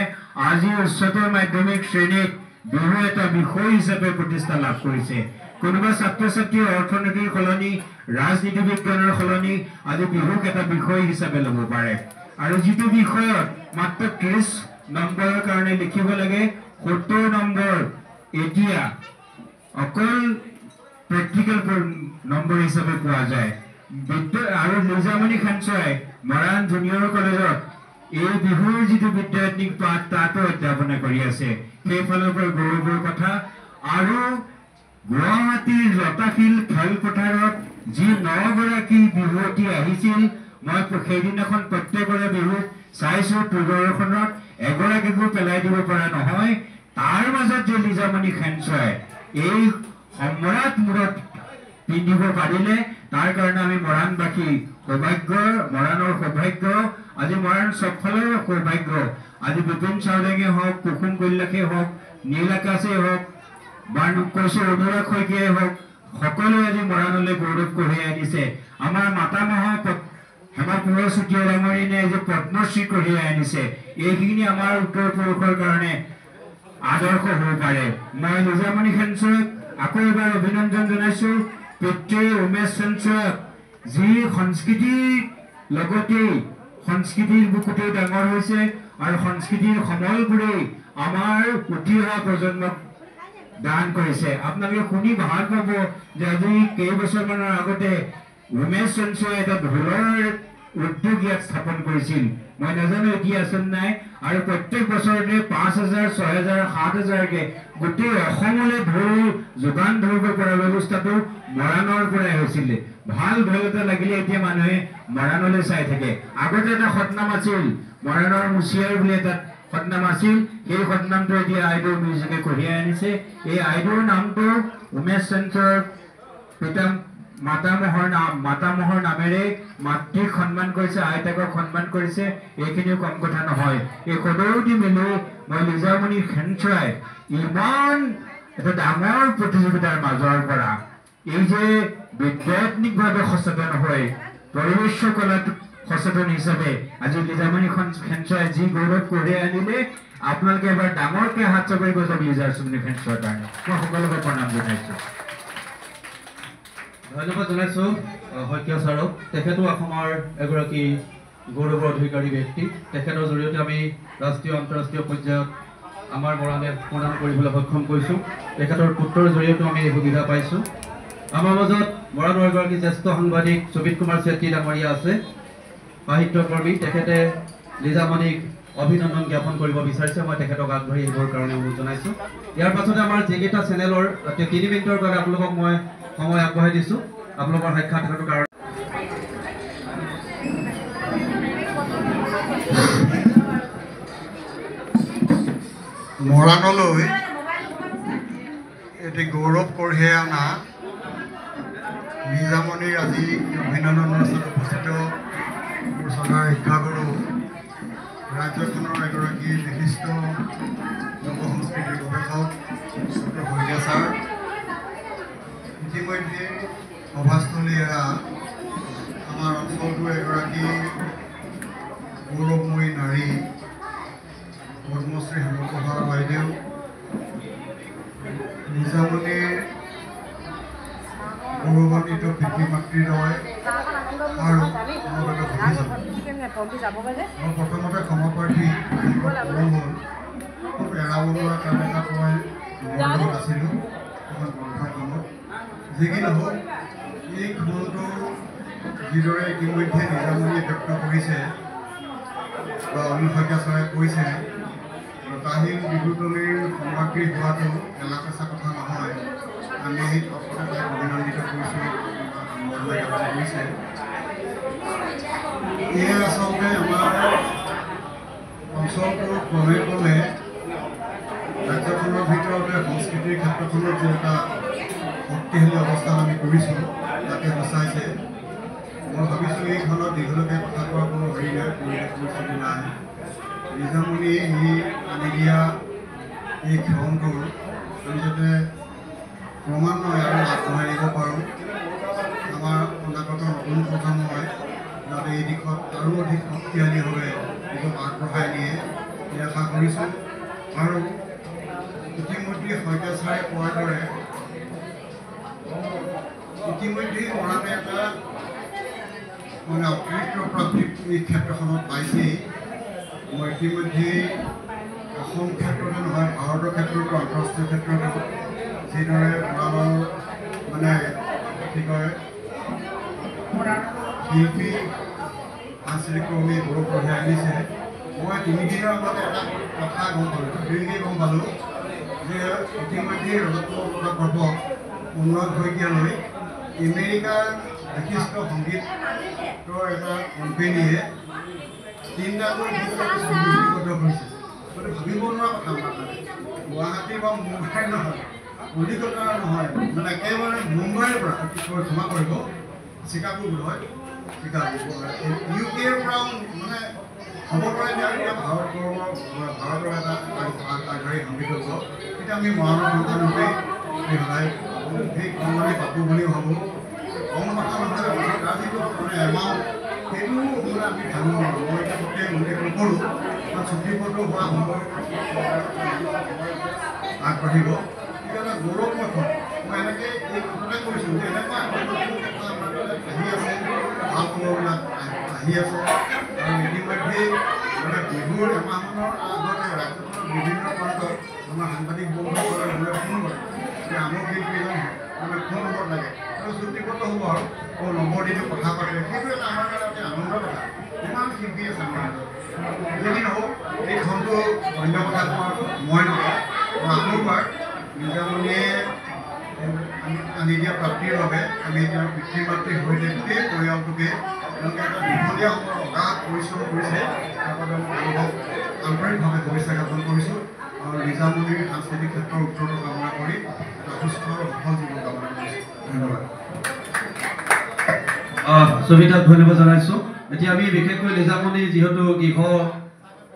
আজি উচ্চতৰ মাধ্যমিক শ্ৰেণীত বিহু এটা বিষয় হিচাপে প্ৰতিষ্ঠা লাভ কৰিছে কোনোবা ছাত্ৰ ছাত্ৰীৰ অৰ্থনীতিৰ সলনি ৰাজনীতি বিজ্ঞানৰ সলনি আজি বিহুক এটা বিষয় হিচাপে ল'ব পাৰে আৰু যিটো বিষয়ত মাত্ৰ 30 নম্বৰৰ কাৰণে লিখিব লাগে 70 নম্বৰ এতিয়া অকল প্ৰেক্টিকেল নম্বৰ হিচাপে পোৱা যায় আৰু লিজামণি চেঞ্চুৱাই মৰাণ জুনিয়ৰ কলেজত এই বিহুৰ যিটো বিদ্যায়তনিক পাঠ তাতো অধ্যাপনা কৰি আছে সেইফালৰ পৰা গৌৰৱৰ কথা আৰু গুৱাহাটীৰ লতাশিল খেলপথাৰত যি 9 গৰাকী বিহুৱতী আহিছিল মই সেইদিনাখন প্ৰত্যেকৰে বিহু চাইছো প্ৰদৰ্শনত এগৰাকীকো পেলাই দিব পৰা নহয় তাৰ মাজত যে লিজামণি চেঞ্চুৱাই এই সম্ৰাট মূৰত পিন্ধিব পাৰিলে তাৰ কাৰণে আমি মৰাণবাসী সৌভাগ্য মৰাণৰ সৌভাগ্য আজি মৰাণ চবফালৰ সৌভাগ্য আজি বিপিন চাওডাঙে হওক কুসুম কৈলাসে হওক নীল আকাশে হওক বা কৈছো অনুৰাগ শইকীয়াই হওক সকলোৱে আজি মৰাণলৈ গৌৰৱ কঢ়িয়াই আনিছে আমাৰ মাতামহ হেমপুৰৰ চুতীয়া ডাঙৰীনে যে পদ্মশ্ৰী কঢ়িয়াই আনিছে এইখিনি আমাৰ উত্তৰ পুৰুষৰ কাৰণে আদৰ্শ হ'ব পাৰে মই লিজামণি চেঞ্চুৱাক আকৌ এবাৰ অভিনন্দন জনাইছো পিতৃ উমেশ চেঞ্চুৱাক যি সংস্কৃতিৰ লগতে সংস্কৃতিৰ বুকুতে ডাঙৰ হৈছে আৰু সংস্কৃতিৰ সমলবোৰে আমাৰ উঠি অহা প্ৰজন্মক দান কৰিছে আপোনালোকে শুনি ভাল পাব যে আজি কেইবছৰমানৰ আগতে উমেশ চেঞ্চুৱাই এটা ঢোলৰ উদ্যোগ ইয়াত স্থাপন কৰিছিল মই নাজানো এতিয়া আছে নাই আৰু প্ৰত্যেক বছৰতে 5000 6000 7000কে গোটেই অসমলৈ ঢোল যোগান ধৰিব পৰা ব্যৱস্থাটো মৰাণৰ পৰাই হৈছিলে ভাল ঢোল এটা লাগিলে এতিয়া মানুহে মৰাণলৈ চাই থাকে আগতে এটা সতনাম আছিল মৰাণৰ মুচিয়াৰ বুলি এটা সতনাম আছিল সেই সতনামটো এতিয়া আইডৰ মিউজিকে কঢ়িয়াই আনিছে এই আইডৰ নামটো উমেশ চেন্ট্ৰৰ পিতা মাতামহৰ নামেৰে মাতৃক সন্মান কৰিছে আইতাকক সন্মান কৰিছে এইখিনিও কম কথা নহয় এই সদৌদি মিলি মই লিজামণি খেনচৰাই ইমান এটা ডাঙৰ প্ৰতিযোগিতাৰ মাজৰ পৰা এই যে বিজ্ঞানিকভাৱে সচেতন হয় পৰিৱেশ কলাত সচেতন হিচাপে আজি লিজামণি খেনচৰাই যি গৌৰৱ কঢ়িয়াই আনিলে আপোনালোকে এবাৰ ডাঙৰকৈ হাত চাপৰি গছক লিজামণি খেনচৰাৰ কাৰণে মই সকলোকে প্ৰণাম জনাইছোঁ ধন্যবাদ জনাইছোঁ শইকীয়া ছাৰক তেখেতো অসমৰ এগৰাকী গৌৰৱৰ অধিকাৰী ব্যক্তি তেখেতৰ জৰিয়তে আমি ৰাষ্ট্ৰীয় আন্তঃৰাষ্ট্ৰীয় পৰ্যায়ত আমাৰ মৰাণে প্ৰদান কৰিবলৈ সক্ষম কৰিছোঁ তেখেতৰ পুত্ৰৰ জৰিয়তেও আমি এই সুবিধা পাইছোঁ আমাৰ মাজত মৰাণৰ এগৰাকী জ্যেষ্ঠ সাংবাদিক সুবিত কুমাৰ চেত্ৰী ডাঙৰীয়া আছে সাহিত্যকৰ্মী তেখেতে লিজামণিক অভিনন্দন জ্ঞাপন কৰিব বিচাৰিছে মই তেখেতক আগবাঢ়ি আহিবৰ কাৰণে অনুৰোধ জনাইছোঁ ইয়াৰ পাছতে আমাৰ যিকেইটা চেনেলৰ 3 মিনিটৰ কাৰণে আপোনালোকক মই সময় আগবঢ়াই দিছোঁ আপোনালোকৰ সাক্ষাৎকাৰৰ কাৰণে মৰাণলৈ এটি গৌৰৱ কঢ়িয়াই অনা লিজামণিৰ আজি অভিনন্দন অনুষ্ঠানত উপস্থিত মোৰ চৰকাৰ শিক্ষাগুৰু ৰাজ্যখনৰ এগৰাকী বিশিষ্ট লোক সংস্কৃতিৰ গৱেষক ডক্টৰ শইকীয়া ছাৰ ইতিমধ্যে সভাস্থলী এৰা আমাৰ অঞ্চলটোৰ এগৰাকী গৌৰৱময়ী নাৰী পদ্মশ্ৰী হেমপ্ৰভা বাইদেউ লিজামণিৰ গৌৰৱান্বিত পিতৃ মাতৃদ্বয় আৰু মই প্ৰথমতে ক্ষমাপ্ৰাৰ্থী খুব এৰাব নোৱাৰা কাম এটা মই বন্ধত আছিলোঁ এখন গ্ৰন্থৰ কামত যি কি নহওক এই খবৰটো যিদৰে ইতিমধ্যে লিজামণিয়ে ব্যক্ত কৰিছে বা অনিল শইকীয়া ছাৰে কৈছে তাহিল বিহুতলীৰ সামগ্ৰী হোৱাটো এলাকেচা কথা নহয় আমি এই তৎপৰতাক অভিনন্দিত কৰিছোঁ কৰিছে এয়া আচলতে আমাৰ অঞ্চলটোৰ ক্ৰমে ক্ৰমে ৰাজ্যখনৰ ভিতৰতে সংস্কৃতিৰ ক্ষেত্ৰখনত যে এটা শক্তিশালী অৱস্থান আমি কৰিছোঁ তাকে সূচাইছে মই ভাবিছোঁ এইখনত দীঘলকৈ কথা কোৱাৰ কোনো হেৰি নাই পৰিস্থিতি নাই লিজামণিয়ে এই আনি দিয়া এই ক্ষণটোৰ আমি যাতে ক্ৰমান্বয়ে আৰু আগবঢ়াই নিব পাৰোঁ আমাৰ অনাগত নতুন প্ৰজন্মই যাতে এই দিশত আৰু অধিক শক্তিশালীভাৱে নিজক আগবঢ়াই নিয়ে এই আশা কৰিছোঁ আৰু ইতিমধ্যে শইকীয়া ছাৰে কোৱাৰ দৰে ইতিমধ্যেই মৰাণে এটা মানে অতিৰিক্ত প্ৰাপ্তি এই ক্ষেত্ৰখনত পাইছেই মই ইতিমধ্যেই অসম ক্ষেত্ৰতে নহয় ভাৰতৰ ক্ষেত্ৰতো আন্তঃৰাষ্ট্ৰীয় ক্ষেত্ৰতো যিদৰে মৰাণৰ মানে কি কয় শিল্পী সাংস্কৃতিক কৰ্মী গৌৰৱ কঢ়িয়াই আনিছে মই 3 দিনৰ আগতে এটা কথা গম পালোঁ 2 দিনেই গম পালোঁ যে ইতিমধ্যে ৰজতমল গৰ্ভক উন্নত শইকীয়ালৈ আমেৰিকাৰ বিশিষ্ট সংগীতৰ এটা কোম্পেনীয়ে 3টাকৈ অভিজ্ঞতা হৈছে মানে ভাবিব নোৱাৰা কথা গুৱাহাটী বা মুম্বাই নহয় কলিকতা নহয় মানে একেবাৰে মুম্বাইৰ পৰা ক্ষমা কৰিব চিকাগো হয় চিকাগো ইউকেৰ পৰাও মানে হ'ব পাৰে যে এতিয়া ভাৰতৰ এটা আগশাৰী সংগীতজ্ঞ এতিয়া আমি মৰাণৰ সন্তানৰূপে সদায় সেই কণমানি পাপোঁ বুলি ভাবোঁ কম কথা নহয় তাৰ যিটো মানে এমাউণ্ট সেইটো মানে আমি ভাবোঁ মই এতিয়া গোটেই উল্লেখ নকৰোঁ বা চুক্তিপত্ৰ হোৱা সময় আগবাঢ়িব এইটো এটা গৌৰৱ কথা মই এনেকৈ এই কথাতে কৈছোঁ যে এনেকুৱা আহি আছে ভাল খবৰবিলাক আহি আছে আৰু ইতিমধ্যেই মানে বিহুৰ এমাহমানৰ আগতে ৰাজ্যখনৰ বিভিন্ন প্ৰান্তত আমাৰ সাংবাদিক বন্ধুসকলে ফোন কৰে যে আমুক শিল্পীজন মানে ফোন নম্বৰ লাগে আৰু চুক্তিপত্ৰ হ'ব আৰু নম্বৰ দিটো কথা পাতে সেইটো এটা আমাৰ কাৰণে আনন্দৰ কথা ইমান শিল্পী আছে আমাৰ যদি নহওক এই ধনটো অন্য কথা কোৱাৰ মই নহয় আপোনালোকৰ লিজামণিয়ে আনি দিয়া প্ৰাপ্তিৰ বাবে আমি তেওঁৰ পিতৃ মাতৃৰ সৈতে গোটেই পৰিয়ালটোকে তেওঁলোকে এটা দীঘলীয়া সময়ৰ অগাধ পৰিশ্ৰম কৰিছে তাৰ বাবে তেওঁলোকক আন্তৰিকভাৱে শুভেচ্ছা জ্ঞাপন কৰিছোঁ আৰু নিজামণিৰ সাংস্কৃতিক ক্ষেত্ৰৰ উত্তৰটো কামনা কৰি এটা সুস্থ আৰু সফল জীৱন কামনা কৰিছোঁ ধন্যবাদ সুবিধাক ধন্যবাদ জনাইছোঁ এতিয়া আমি বিশেষকৈ লিজামণি যিহেতু গৃহ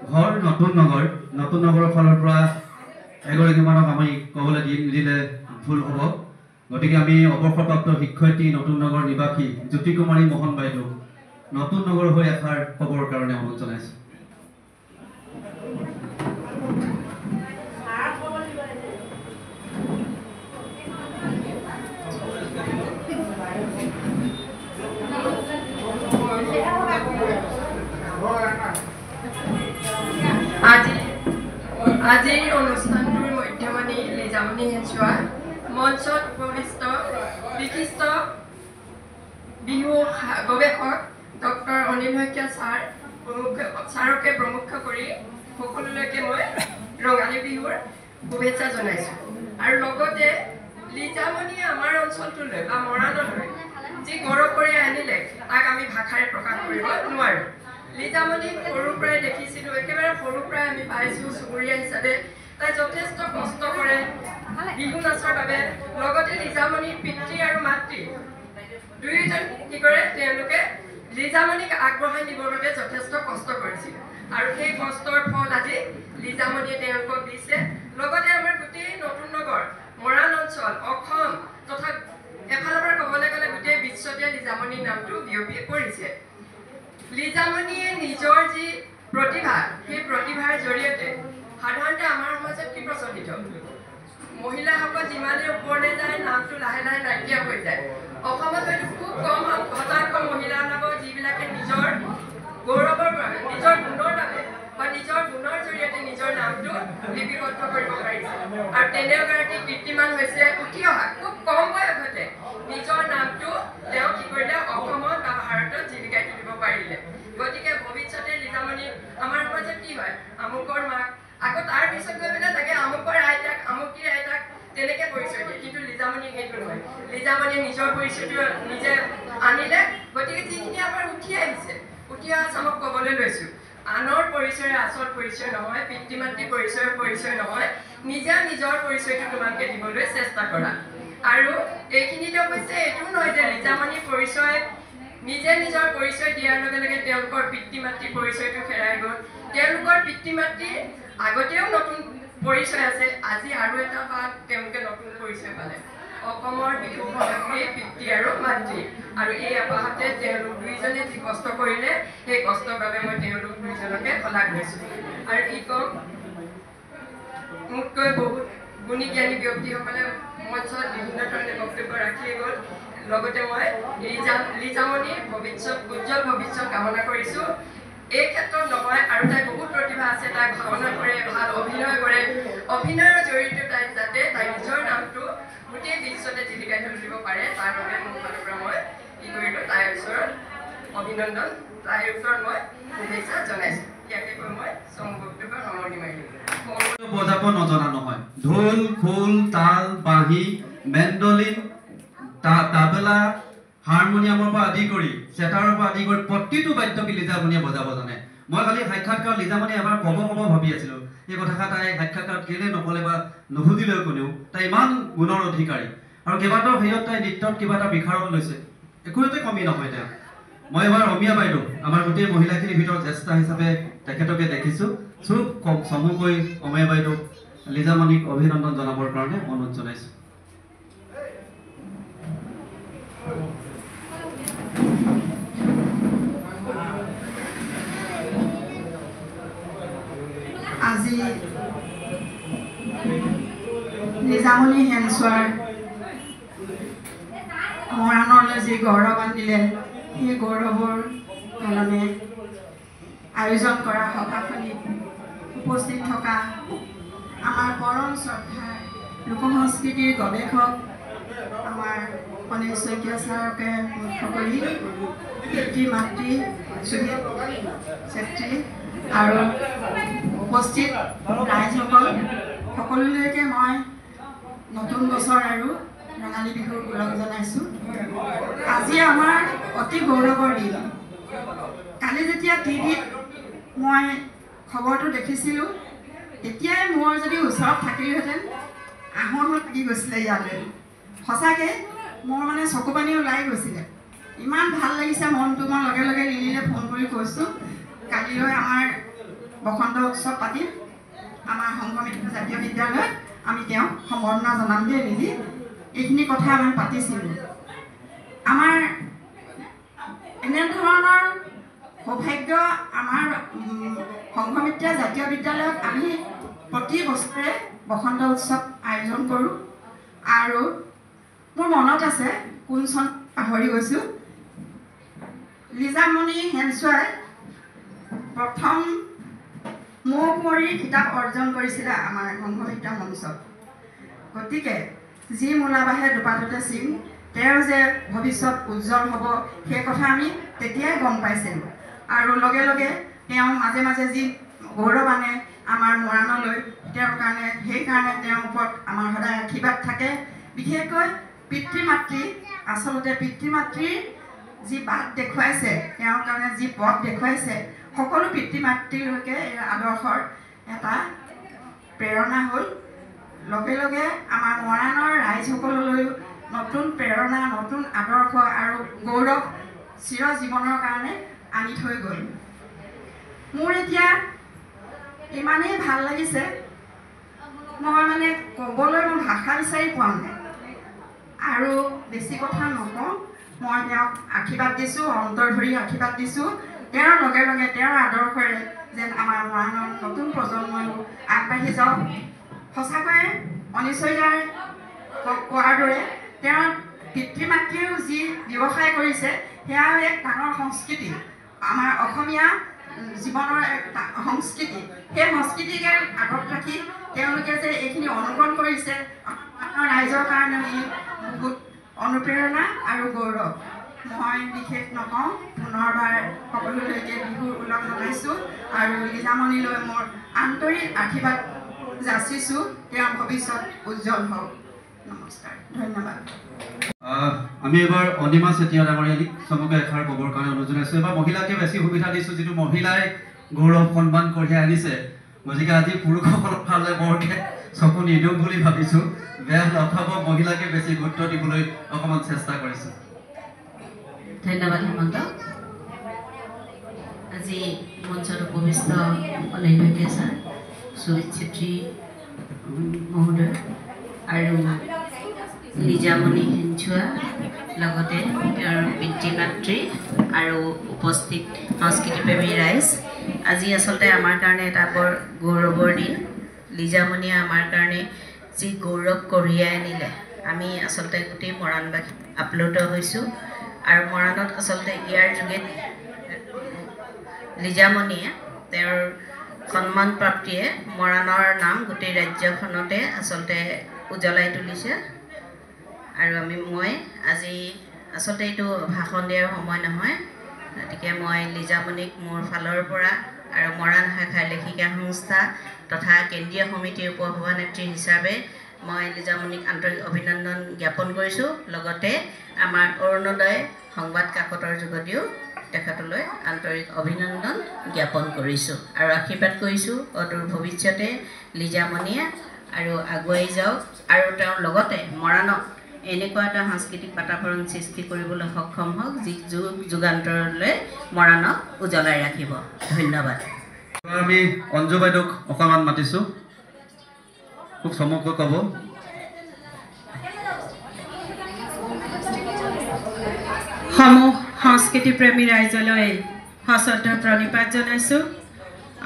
ঘৰ নতুন নগৰৰ ফালৰ পৰা এগৰাকী মানুহক আমি ক'বলৈ দিলে ভুল হ'ব গতিকে আমি অৱসৰপ্ৰাপ্ত শিক্ষয়িত্ৰী নতুন নগৰ নিবাসী জ্যোতিকুমাৰী মোহন বাইদেউ নতুন নগৰ হৈ এষাৰ ক'বৰ কাৰণে অনুৰোধ জনাইছোঁ আজিৰ অনুষ্ঠানটোৰ মধ্যমণি লিজামণি হেঞ্চুৱা মঞ্চত উপবিষ্ট বিশিষ্ট বিহু গৱেষক ডক্টৰ অনিল শইকীয়া ছাৰকে প্ৰমুখ কৰি সকলোলৈকে মই ৰঙালী বিহুৰ শুভেচ্ছা জনাইছোঁ আৰু লগতে লিজামণিয়ে আমাৰ অঞ্চলটোলৈ বা মৰাণলৈ যি গৌৰৱ কৰি আনিলে তাক আমি ভাষাৰে প্ৰকাশ কৰিব নোৱাৰোঁ লিজামণি সৰুৰ পৰাই দেখিছিলোঁ একেবাৰে সৰুৰ পৰাই আমি পাইছোঁ চুবুৰীয়া হিচাপে তাই যথেষ্ট কষ্ট কৰে বিহু নাচৰ বাবে লগতে লিজামণিৰ পিতৃ আৰু মাতৃ দুয়োজন কি কৰে তেওঁলোকে লিজামণিক আগবঢ়াই নিবৰ বাবে যথেষ্ট কষ্ট কৰিছিল আৰু সেই কষ্টৰ ফল আজি লিজামণিয়ে তেওঁলোকক দিছে লগতে আমাৰ গোটেই নতুন নগৰ মৰাণ অঞ্চল অসম তথা এফালৰ পৰা ক'বলৈ গ'লে গোটেই বিশ্বতে লিজামণিৰ নামটো বিয়পি পৰিছে লিজামণিয়ে নিজৰ যি প্ৰতিভা সেই প্ৰতিভাৰ জৰিয়তে সাধাৰণতে আমাৰ সমাজত কি প্ৰচলিত মহিলাসকল যিমানে ওপৰলৈ যায় নামটো লাহে লাহে নাইকিয়া হৈ যায় অসমত হয়তো খুব কম শতাংশ মহিলা ওলাব যিবিলাকে নিজৰ গৌৰৱৰ বাবে নিজৰ গুণৰ বাবে বা নিজৰ গুণৰ জৰিয়তে নিজৰ নামটো লিপিবদ্ধ কৰিব পাৰিছে আৰু তেনেগৰাকী কীৰ্তিমান হৈছে উঠি অহা খুব কম বয়সতে নিজৰ নামটো তেওঁ কি কৰিলে অসমত বা ভাৰতত জীৱিকাই তুলিব পাৰিলে গতিকে ভৱিষ্যতে লিজামণি আমাৰ সমাজত কি হয় আমুকৰ মাক আকৌ তাৰ পিছত গৈ পেলাই তাকে আমুকৰ আইতাক আমুকীৰ আইতাক তেনেকৈ পৰিচয় দিয়ে কিন্তু লিজামণি সেইটো নহয় লিজামণিয়ে নিজৰ পৰিচয়টো নিজে আনিলে গতিকে যিখিনি আমাৰ উঠি আহিছে উঠি অহা চামক ক'বলৈ লৈছোঁ আনৰ পৰিচয়ৰ আচল পৰিচয় নহয় পিতৃ মাতৃৰ পৰিচয় নহয় নিজে নিজৰ পৰিচয়টো তোমালোকে দিবলৈ চেষ্টা কৰা আৰু এইখিনিতে অৱশ্যে এইটোও নহয় যে লিজামণিৰ পৰিচয় নিজে নিজৰ পৰিচয় দিয়াৰ লগে লগে তেওঁলোকৰ পিতৃ মাতৃৰ পৰিচয়টো হেৰাই গ'ল তেওঁলোকৰ পিতৃ মাতৃৰ আগতেও নতুন পৰিচয় আছে আজি আৰু এটা ভাগ তেওঁলোকে নতুন পৰিচয় পালে অসমৰ বিহু সংস্কৃতিৰ পিতৃ আৰু মাতৃ আৰু এই আপাহতে তেওঁলোক দুইজনে যি কষ্ট কৰিলে সেই কষ্টৰ বাবে মই তেওঁলোক দুইজনকে শলাগ লৈছোঁ আৰু কি ক'ম মোতকৈ বহুত গুণী জ্ঞানী ব্যক্তিসকলে মঞ্চত বিভিন্ন ধৰণে বক্তব্য ৰাখিয়ে গ'ল লগতে মই লিজামণিৰ উজ্জ্বল ভৱিষ্যত কামনা কৰিছোঁ এই ক্ষেত্ৰত নহয় আৰু তাই বহুত প্ৰতিভা আছে তাই ভাওনা কৰে ভাল অভিনয় কৰে অভিনয়ৰ জৰিয়তে তাই যাতে তাই নিজৰ নামটো গোটেই বিশ্বতে জীৱিকাই তুলিব পাৰে তাৰ বাবে মোৰ ফালৰ পৰা মই কি কৰিলোঁ তাইৰ ওচৰত অভিনন্দন তাইৰ ওচৰত মই শুভেচ্ছা জনাইছোঁ ইয়াকে কৈ মই চমু বক্তব্য সামৰণি মাৰিলোঁ বজাব নজনা নহয় ঢোল খোল তাল বাঁহী মেণ্ডলিন তাবলা হাৰমনিয়ামৰ পৰা আদি কৰি চেতাৰৰ পৰা আদি কৰি প্ৰতিটো বাদ্যকে লিজামণিয়ে বজাব জানে মই খালি সাক্ষাৎকাৰ লিজামণিয়ে এবাৰ ক'ব ভাবি আছিলোঁ এই কথাষাৰ তাই সাক্ষাৎকাৰত কেলৈ নক'লে বা নুসুধিলেও কোনেও তাই ইমান গুণৰ অধিকাৰী আৰু কেইবাটাও হেৰিয়ত তাই নৃত্যত কিবা এটা বিশাৰদ লৈছে একোতে কমি নহয় তেওঁ মই এবাৰ অমিয়া বাইদেউ আমাৰ গোটেই মহিলাখিনিৰ ভিতৰত জ্যেষ্ঠ হিচাপে তেখেতকে দেখিছোঁ খুব কম চমুকৈ অমিয়া বাইদেউক লিজামণিক অভিনন্দন জনাবৰ কাৰণে অনুৰোধ জনাইছোঁ আজি লিজামণি হেঞ্চুৱাৰ মৰাণলৈ যি গৌৰৱ আনিলে সেই গৌৰৱৰ কাৰণে আয়োজন কৰা সভাখনিত উপস্থিত থকা আমাৰ পৰম শ্ৰদ্ধাৰ লোক সংস্কৃতিৰ গৱেষক আমাৰ অনিল শইকীয়া ছাৰকে মুখ্য কৰি পিতৃ মাতৃ সুদীপ চেত্ৰী আৰু উপস্থিত ৰাইজসকল সকলোলৈকে মই নতুন বছৰ আৰু ৰঙালী বিহুৰ ওলগ জনাইছোঁ। আজি আমাৰ অতি গৌৰৱৰ দিন। কালি যেতিয়া টিভিত মই খবৰটো দেখিছিলোঁ, তেতিয়াই মোৰ যদি ওচৰত থাকিলোহেঁতেন আহোঁ লাগি গৈছিলে ইয়ালৈ। সঁচাকৈ মোৰ মানে চকু পানী ওলাই গৈছিলে, ইমান ভাল লাগিছে মনটো। মই লগে লগে লিলিলৈ ফোন কৰি কৈছোঁ, কালিলৈ আমাৰ বসন্ত উৎসৱ পাতিম, আমাৰ সংঘমিত্ৰ জাতীয় বিদ্যালয়ত আমি তেওঁক সম্বৰ্ধনা জনাম দেই লিলি। এইখিনি কথা আমি পাতিছিলোঁ। আমাৰ এনেধৰণৰ সৌভাগ্য আমাৰ সংঘমিত্ৰ জাতীয় বিদ্যালয়ত আমি প্ৰতি বছৰে বসন্ত উৎসৱ আয়োজন কৰোঁ। আৰু মোৰ মনত আছে, কোন চন পাহৰি গৈছোঁ, লিজামণি হেনচোৱাই প্ৰথম মৌ কুঁৱৰীৰ কিতাপ অৰ্জন কৰিছিলে আমাৰ সংঘমিত্ৰ মঞ্চত। গতিকে যি মূলা বাঢ়ে দুপাততে চিন, তেওঁৰ যে ভৱিষ্যত উজ্জ্বল হ'ব সেই কথা আমি তেতিয়াই গম পাইছিলোঁ। আৰু লগে লগে তেওঁ মাজে মাজে যি গৌৰৱ আনে আমাৰ মৰাণলৈ, তেওঁৰ কাৰণে সেইকাৰণে তেওঁৰ ওপৰত আমাৰ সদায় আশীৰ্বাদ থাকে। বিশেষকৈ পিতৃ মাতৃ, আচলতে পিতৃ মাতৃৰ যি বাট দেখুৱাইছে, তেওঁৰ কাৰণে যি পথ দেখুৱাইছে, সকলো পিতৃ মাতৃলৈকে এই আদৰ্শৰ এটা প্ৰেৰণা হ'ল। লগে লগে আমাৰ মৰাণৰ ৰাইজসকললৈও নতুন প্ৰেৰণা, নতুন আদৰ্শ আৰু গৌৰৱ চিৰ জীৱনৰ কাৰণে আনি থৈ গ'ল। মোৰ এতিয়া ইমানেই ভাল লাগিছে, মই মানে ক'বলৈ মই ভাষা বিচাৰি পোৱা নাই। আৰু বেছি কথা নকওঁ, মই তেওঁক আশীৰ্বাদ দিছোঁ, অন্তৰ ধৰি আশীৰ্বাদ দিছোঁ। তেওঁৰ লগে লগে তেওঁৰ আদৰ্শৰে যেন আমাৰ মৰাণৰ নতুন প্ৰজন্ময়ো আগবাঢ়ি যাওক। সঁচাকৈয়ে অনিশ্বৰীয়াই কোৱাৰ দৰে তেওঁৰ পিতৃ মাতৃয়েও যি ব্যৱসায় কৰিছে সেয়াও এক ডাঙৰ সংস্কৃতি, আমাৰ অসমীয়া জীৱনৰ এক সংস্কৃতি। সেই সংস্কৃতিকে আগত ৰাখি তেওঁলোকে যে এইখিনি অনুকৰণ কৰিছে, আমাৰ ৰাইজৰ কাৰণে ই বহুত অনুপ্ৰেৰণা আৰু গৌৰৱ। মই বিশেষ নকওঁ, পুনৰবাৰ সকলোলৈকে বিহুৰ ওলগ জনাইছোঁ আৰু লিজামণিলৈ মোৰ আন্তৰিক আশীৰ্বাদ যাচিছোঁ, তেওঁৰ ভৱিষ্যত উজ্জ্বল হওক। নমস্কাৰ, ধন্যবাদ। আমি এবাৰ অনিমা চেতিয়া ডাঙৰীয়ানীক চমুকৈ এষাৰ ক'বৰ কাৰণে অনুৰোধ জনাইছোঁ। এবাৰ মহিলাকে বেছি সুবিধা দিছোঁ, যিটো মহিলাই গৌৰৱ সন্মান কঢ়িয়াই আনিছে। গতিকে আজি পুৰুষসকলৰ ফালে বৰকৈ চকু নিদিওঁ বুলি ভাবিছোঁ, বেয়া নাপাব, মহিলাকে বেছি গুৰুত্ব দিবলৈ অকণমান চেষ্টা কৰিছোঁ। ধন্যবাদ হেমন্ত। আজি মঞ্চত উপবিষ্ট অনিল শইকীয়া ছাৰ, সুজিত চেত্ৰী মহোদয় আৰু লিজামণি হেনচোৱা, লগতে তেওঁৰ পিতৃ মাতৃ আৰু উপস্থিত সংস্কৃতিপ্ৰেমী ৰাইজ, আজি আচলতে আমাৰ কাৰণে এটা বৰ গৌৰৱৰ দিন। লিজামণিয়ে আমাৰ কাৰণে যি গৌৰৱ কঢ়িয়াই আনিলে, আমি আচলতে গোটেই মৰাণবাসী আপ্লুত হৈছোঁ। আৰু মৰাণত আচলতে ইয়াৰ যোগেদি লিজামণিয়ে তেওঁৰ সন্মান প্ৰাপ্তিয়ে মৰাণৰ নাম গোটেই ৰাজ্যখনতে আচলতে উজ্বলাই তুলিছে। আৰু মই আজি আচলতে এইটো ভাষণ দিয়াৰ সময় নহয়, গতিকে মই লিজামণিক মোৰ ফালৰ পৰা আৰু মৰাণ শাখাৰ লেখিকা সংস্থা তথা কেন্দ্ৰীয় সমিতিৰ উপসভানেত্ৰী হিচাপে মই লিজামণিক আন্তৰিক অভিনন্দন জ্ঞাপন কৰিছোঁ। লগতে আমাৰ অৰুণোদয় সংবাদ কাকতৰ যোগেদিও তেখেতলৈ আন্তৰিক অভিনন্দন জ্ঞাপন কৰিছোঁ আৰু আশীৰ্বাদ কৰিছোঁ অদূৰ ভৱিষ্যতে লিজামণিয়ে আৰু আগুৱাই যাওক আৰু তেওঁৰ লগতে মৰাণক এনেকুৱা এটা সাংস্কৃতিক বাতাবৰণ সৃষ্টি কৰিবলৈ সক্ষম হওক, যি যুগান্তৰলৈ মৰাণক উজ্বলাই ৰাখিব। ধন্যবাদ। আমি অঞ্জু বাইদেউক অকণমান মাতিছোঁ, খুব চমুকৈ ক'ব। সমূহ সংস্কৃতিপ্ৰেমী ৰাইজলৈ সশ্ৰদ্ধ প্ৰণিপাত জনাইছোঁ।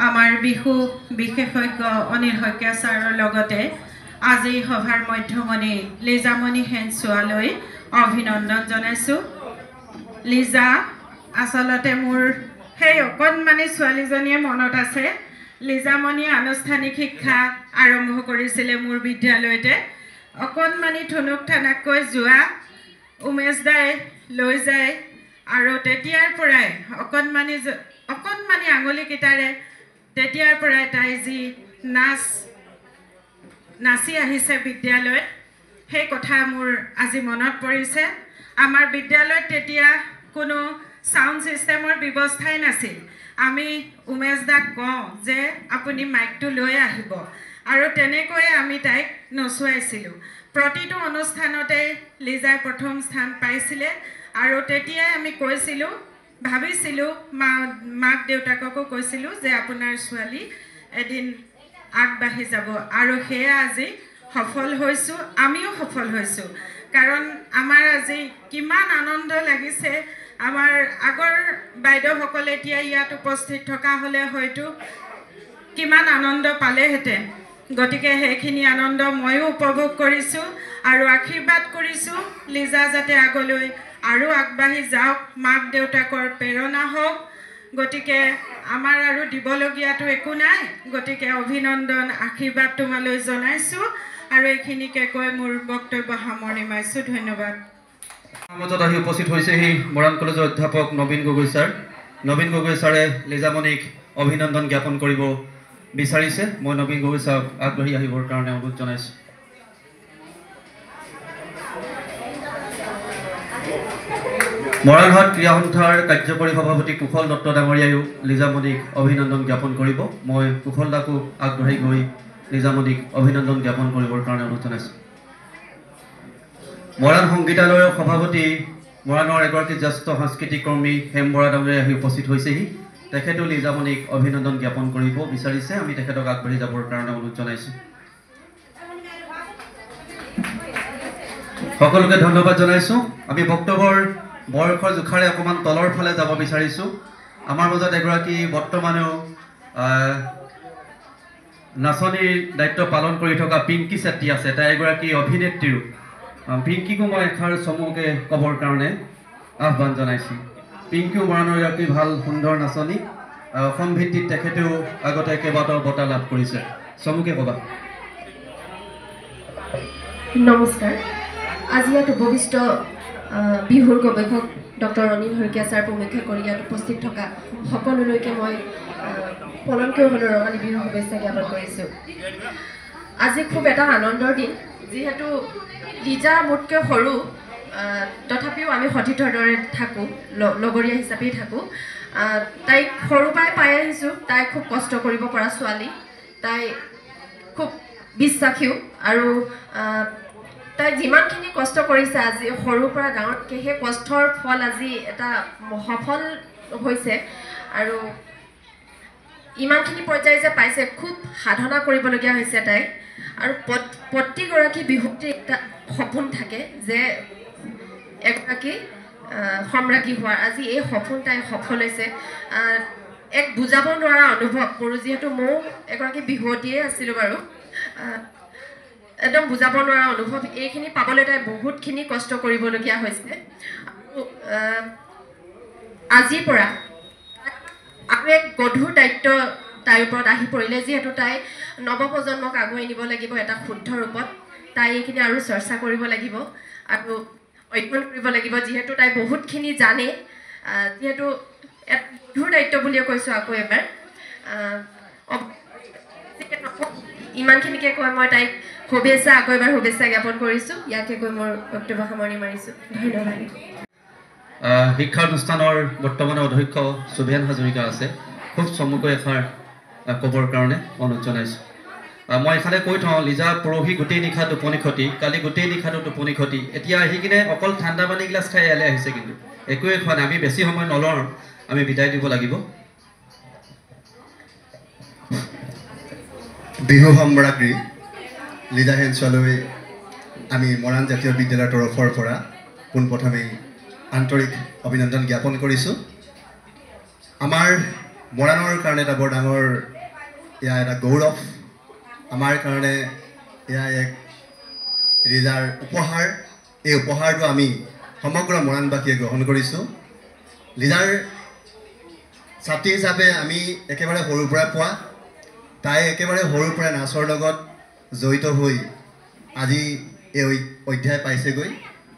আমাৰ বিহু বিশেষজ্ঞ অনিল শইকীয়া ছাৰৰ লগতে আজি সভাৰ মধ্যমণি লিজামণি হেনচোৱালৈ অভিনন্দন জনাইছোঁ। লিজা আচলতে মোৰ সেই অকণমানি ছোৱালীজনীয়ে মনত আছে। লিজামণিয়ে আনুষ্ঠানিক শিক্ষা আৰম্ভ কৰিছিলে মোৰ বিদ্যালয়তে। অকণমানি ঠুনুক ঠানাকৈ যোৱা উমেশ দাই লৈ যায় আৰু তেতিয়াৰ পৰাই অকণমানি আঙুলিকেইটাৰে তেতিয়াৰ পৰাই তাই যি নাচি আহিছে বিদ্যালয়ত, সেই কথা মোৰ আজি মনত পৰিছে। আমাৰ বিদ্যালয়ত তেতিয়া কোনো সাউণ্ড সিস্টেমৰ ব্যৱস্থাই নাছিল। আমি উমেশ দাক কওঁ যে আপুনি মাইকটো লৈ আহিব আৰু তেনেকৈ আমি তাইক নচুৱাইছিলোঁ। প্ৰতিটো অনুষ্ঠানতে লিজাই প্ৰথম স্থান পাইছিলে আৰু তেতিয়াই আমি কৈছিলোঁ, ভাবিছিলোঁ, মাক দেউতাককো কৈছিলোঁ যে আপোনাৰ ছোৱালী এদিন আগবাঢ়ি যাব আৰু সেয়া আজি সফল হৈছোঁ, আমিও সফল হৈছোঁ। কাৰণ আমাৰ আজি কিমান আনন্দ লাগিছে। আমাৰ আগৰ বাইদেউসকলে এতিয়া ইয়াত উপস্থিত থকা হ'লে হয়তো কিমান আনন্দ পালেহেঁতেন। গতিকে সেইখিনি আনন্দ ময়ো উপভোগ কৰিছোঁ আৰু আশীৰ্বাদ কৰিছোঁ লিজা যাতে আগলৈ আৰু আগবাঢ়ি যাওক, মাক দেউতাকৰ প্ৰেৰণা হওক। গতিকে আমাৰ আৰু দিবলগীয়াটো একো নাই। গতিকে অভিনন্দন, আশীৰ্বাদ তোমালৈ জনাইছোঁ আৰু এইখিনিকে কৈ মোৰ বক্তব্য সামৰণি মাৰিছোঁ। ধন্যবাদ। মাজত আহি উপস্থিত হৈছেহি মৰাণ কলেজৰ অধ্যাপক নবীন গগৈ ছাৰ। নবীন গগৈ ছাৰে লিজামণিক অভিনন্দন জ্ঞাপন কৰিব বিচাৰিছে। মই নবীন গগৈ ছাৰক আগবাঢ়ি আহিবৰ কাৰণে অনুৰোধ জনাইছোঁ। মৰাণহাট ক্ৰীড়া সন্থাৰ কাৰ্যকৰী সভাপতি কুশল দত্ত ডাঙৰীয়াইও লিজামণিক অভিনন্দন জ্ঞাপন কৰিব। মই কুশল দাকো আগবাঢ়ি গৈ লিজামণিক অভিনন্দন জ্ঞাপন কৰিবৰ কাৰণে অনুৰোধ জনাইছোঁ। মৰাণ সংগীতালয়ৰ সভাপতি মৰাণৰ এগৰাকী জ্যেষ্ঠ সাংস্কৃতিক কৰ্মী হেম বৰা ডাঙৰীয়াই আহি উপস্থিত হৈছেহি। তেখেতেও লিজামণিক অভিনন্দন জ্ঞাপন কৰিব বিচাৰিছে। আমি তেখেতক আগবাঢ়ি যাবৰ কাৰণে অনুৰোধ জনাইছোঁ। সকলোকে ধন্যবাদ জনাইছোঁ। আমি বক্তব্যৰ বয়সৰ জোখাৰে অকণমান তলৰ ফালে যাব বিচাৰিছোঁ। আমাৰ মাজত এগৰাকী বৰ্তমানেও নাচনীৰ দায়িত্ব পালন কৰি থকা পিংকি চেত্ৰী আছে। তাই এগৰাকী অভিনেত্ৰীও। পিংকিকো মই এষাৰ চমুকৈ ক'বৰ কাৰণে আহ্বান জনাইছোঁ। পিংকিও মৰাণৰ এগৰাকী ভাল সুন্দৰ নাচনী। অসম ভিত্তিত তেখেতেও আগতে কেইবাটাও বঁটা লাভ কৰিছে। চমুকৈ ক'বা। নমস্কাৰ। আজি ইয়াত উপবিষ্ট বিহুৰ গৱেষক ডক্টৰ অনিল শইকীয়া ছাৰ প্ৰমুখ্যে কৰি ইয়াত উপস্থিত থকা সকলোলৈকে মই পলমকৈ হ'লেও ৰঙালী বিহুৰ শুভেচ্ছা জ্ঞাপন কৰিছোঁ। আজি খুব এটা আনন্দৰ দিন। যিহেতু লিজা মোতকৈ সৰু, তথাপিও আমি সতীৰ্থৰ দৰে থাকোঁ, লগৰীয়া হিচাপেই থাকোঁ। তাইক সৰুৰ পৰাই পাই আহিছোঁ। তাই খুব কষ্ট কৰিব পৰা ছোৱালী। তাই খুব বিশ্বাসীও আৰু তাই যিমানখিনি কষ্ট কৰিছে আজি সৰুৰ পৰা গাঁৱতকৈ সেই কষ্টৰ ফল আজি এটা সফল হৈছে আৰু ইমানখিনি পৰ্যায় যে পাইছে, খুব সাধনা কৰিবলগীয়া হৈছে তাই। আৰু প্ৰতিগৰাকী বিহুতে এটা সপোন থাকে যে এগৰাকী সম্ৰাজ্ঞী হোৱাৰ। আজি এই সপোন তাই সফল হৈছে। এক বুজাব নোৱাৰা অনুভৱ মোৰ, যিহেতু ময়ো এগৰাকী বিহুৱতীয়ে আছিলোঁ বাৰু। একদম বুজাব নোৱাৰা অনুভৱ। এইখিনি পাবলৈ তাই বহুতখিনি কষ্ট কৰিবলগীয়া হৈছে। আৰু আজিৰ পৰা আৰু এক গধুৰ দায়িত্ব তাইৰ ওপৰত আহি পৰিলে। যিহেতু তাই নৱপ্ৰজন্মক আগুৱাই নিব লাগিব এটা শুদ্ধ ৰূপত। তাই এইখিনি আৰু চৰ্চা কৰিব লাগিব আৰু অধ্যয়ন কৰিব লাগিব। যিহেতু তাই বহুতখিনি জানে, যিহেতু এক গধুৰ দায়িত্ব বুলিয়ে কৈছোঁ আকৌ এবাৰ। ইমানখিনিকে কৈ মই তাইক শুভেচ্ছা আকৌ এবাৰ শুভেচ্ছা জ্ঞাপন কৰিছোঁ। ইয়াকে কৈ মোৰ বক্তব্য সামৰণি মাৰিছোঁ। ধন্যবাদ। শিক্ষা অনুষ্ঠানৰ বৰ্তমানৰ অধ্যক্ষ সুভেন হাজৰিকা আছে। খুব চমুকৈ এষাৰ ক'বৰ কাৰণে অনুৰোধ জনাইছোঁ। মই এখানে কৈ থওঁ, লিজা পৰহি গোটেই নিশা টোপনি ক্ষতি, কালি গোটেই নিশাটো টোপনি ক্ষতি। এতিয়া আহি কিনে অকল ঠাণ্ডা পানী গিলাচ খাই ইয়ালৈ আহিছে, কিন্তু একোৱে খোৱা নাই। আমি বেছি সময় নলওঁ, আমি বিদায় দিব লাগিব। বিহু সম্ৰাজ্ঞী লিজা হেনছোৱালৈ আমি মৰাণ জাতীয় বিদ্যালয়ৰ তৰফৰ পৰা পোনপ্ৰথমেই আন্তৰিক অভিনন্দন জ্ঞাপন কৰিছোঁ। আমাৰ মৰাণৰ কাৰণে এটা বৰ ডাঙৰ এয়া এটা গৌৰৱ। আমাৰ কাৰণে এয়া এক লিজাৰ উপহাৰ। এই উপহাৰটো আমি সমগ্ৰ মৰাণবাসীয়ে গ্ৰহণ কৰিছোঁ। লিজাৰ ছাত্ৰী হিচাপে আমি একেবাৰে সৰুৰ পৰা পোৱা। তাই একেবাৰে সৰুৰ পৰাই নাচৰ লগত জড়িত হৈ আজি এই অধ্যায় পাইছেগৈ।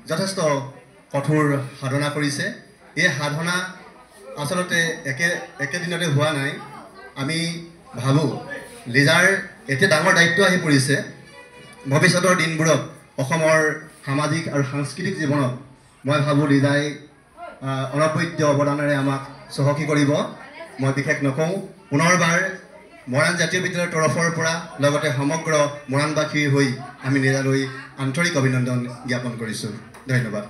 যথেষ্ট কঠোৰ সাধনা কৰিছে। এই সাধনা আচলতে একেদিনতে হোৱা নাই। আমি ভাবোঁ লিজাৰ এতিয়া ডাঙৰ দায়িত্ব আহি পৰিছে। ভৱিষ্যতৰ দিনবোৰত অসমৰ সামাজিক আৰু সাংস্কৃতিক জীৱনত মই ভাবোঁ লিজাই অনবদ্য অৱদানেৰে আমাক চহকী কৰিব। মই বিশেষ নকওঁ। পুনৰবাৰ মৰাণ জাতীয় বিদ্যালয়ৰ তৰফৰ পৰা লগতে সমগ্ৰ মৰাণবাসীৰ হৈ আমি লিজালৈ আন্তৰিক অভিনন্দন জ্ঞাপন কৰিছোঁ। ধন্যবাদ।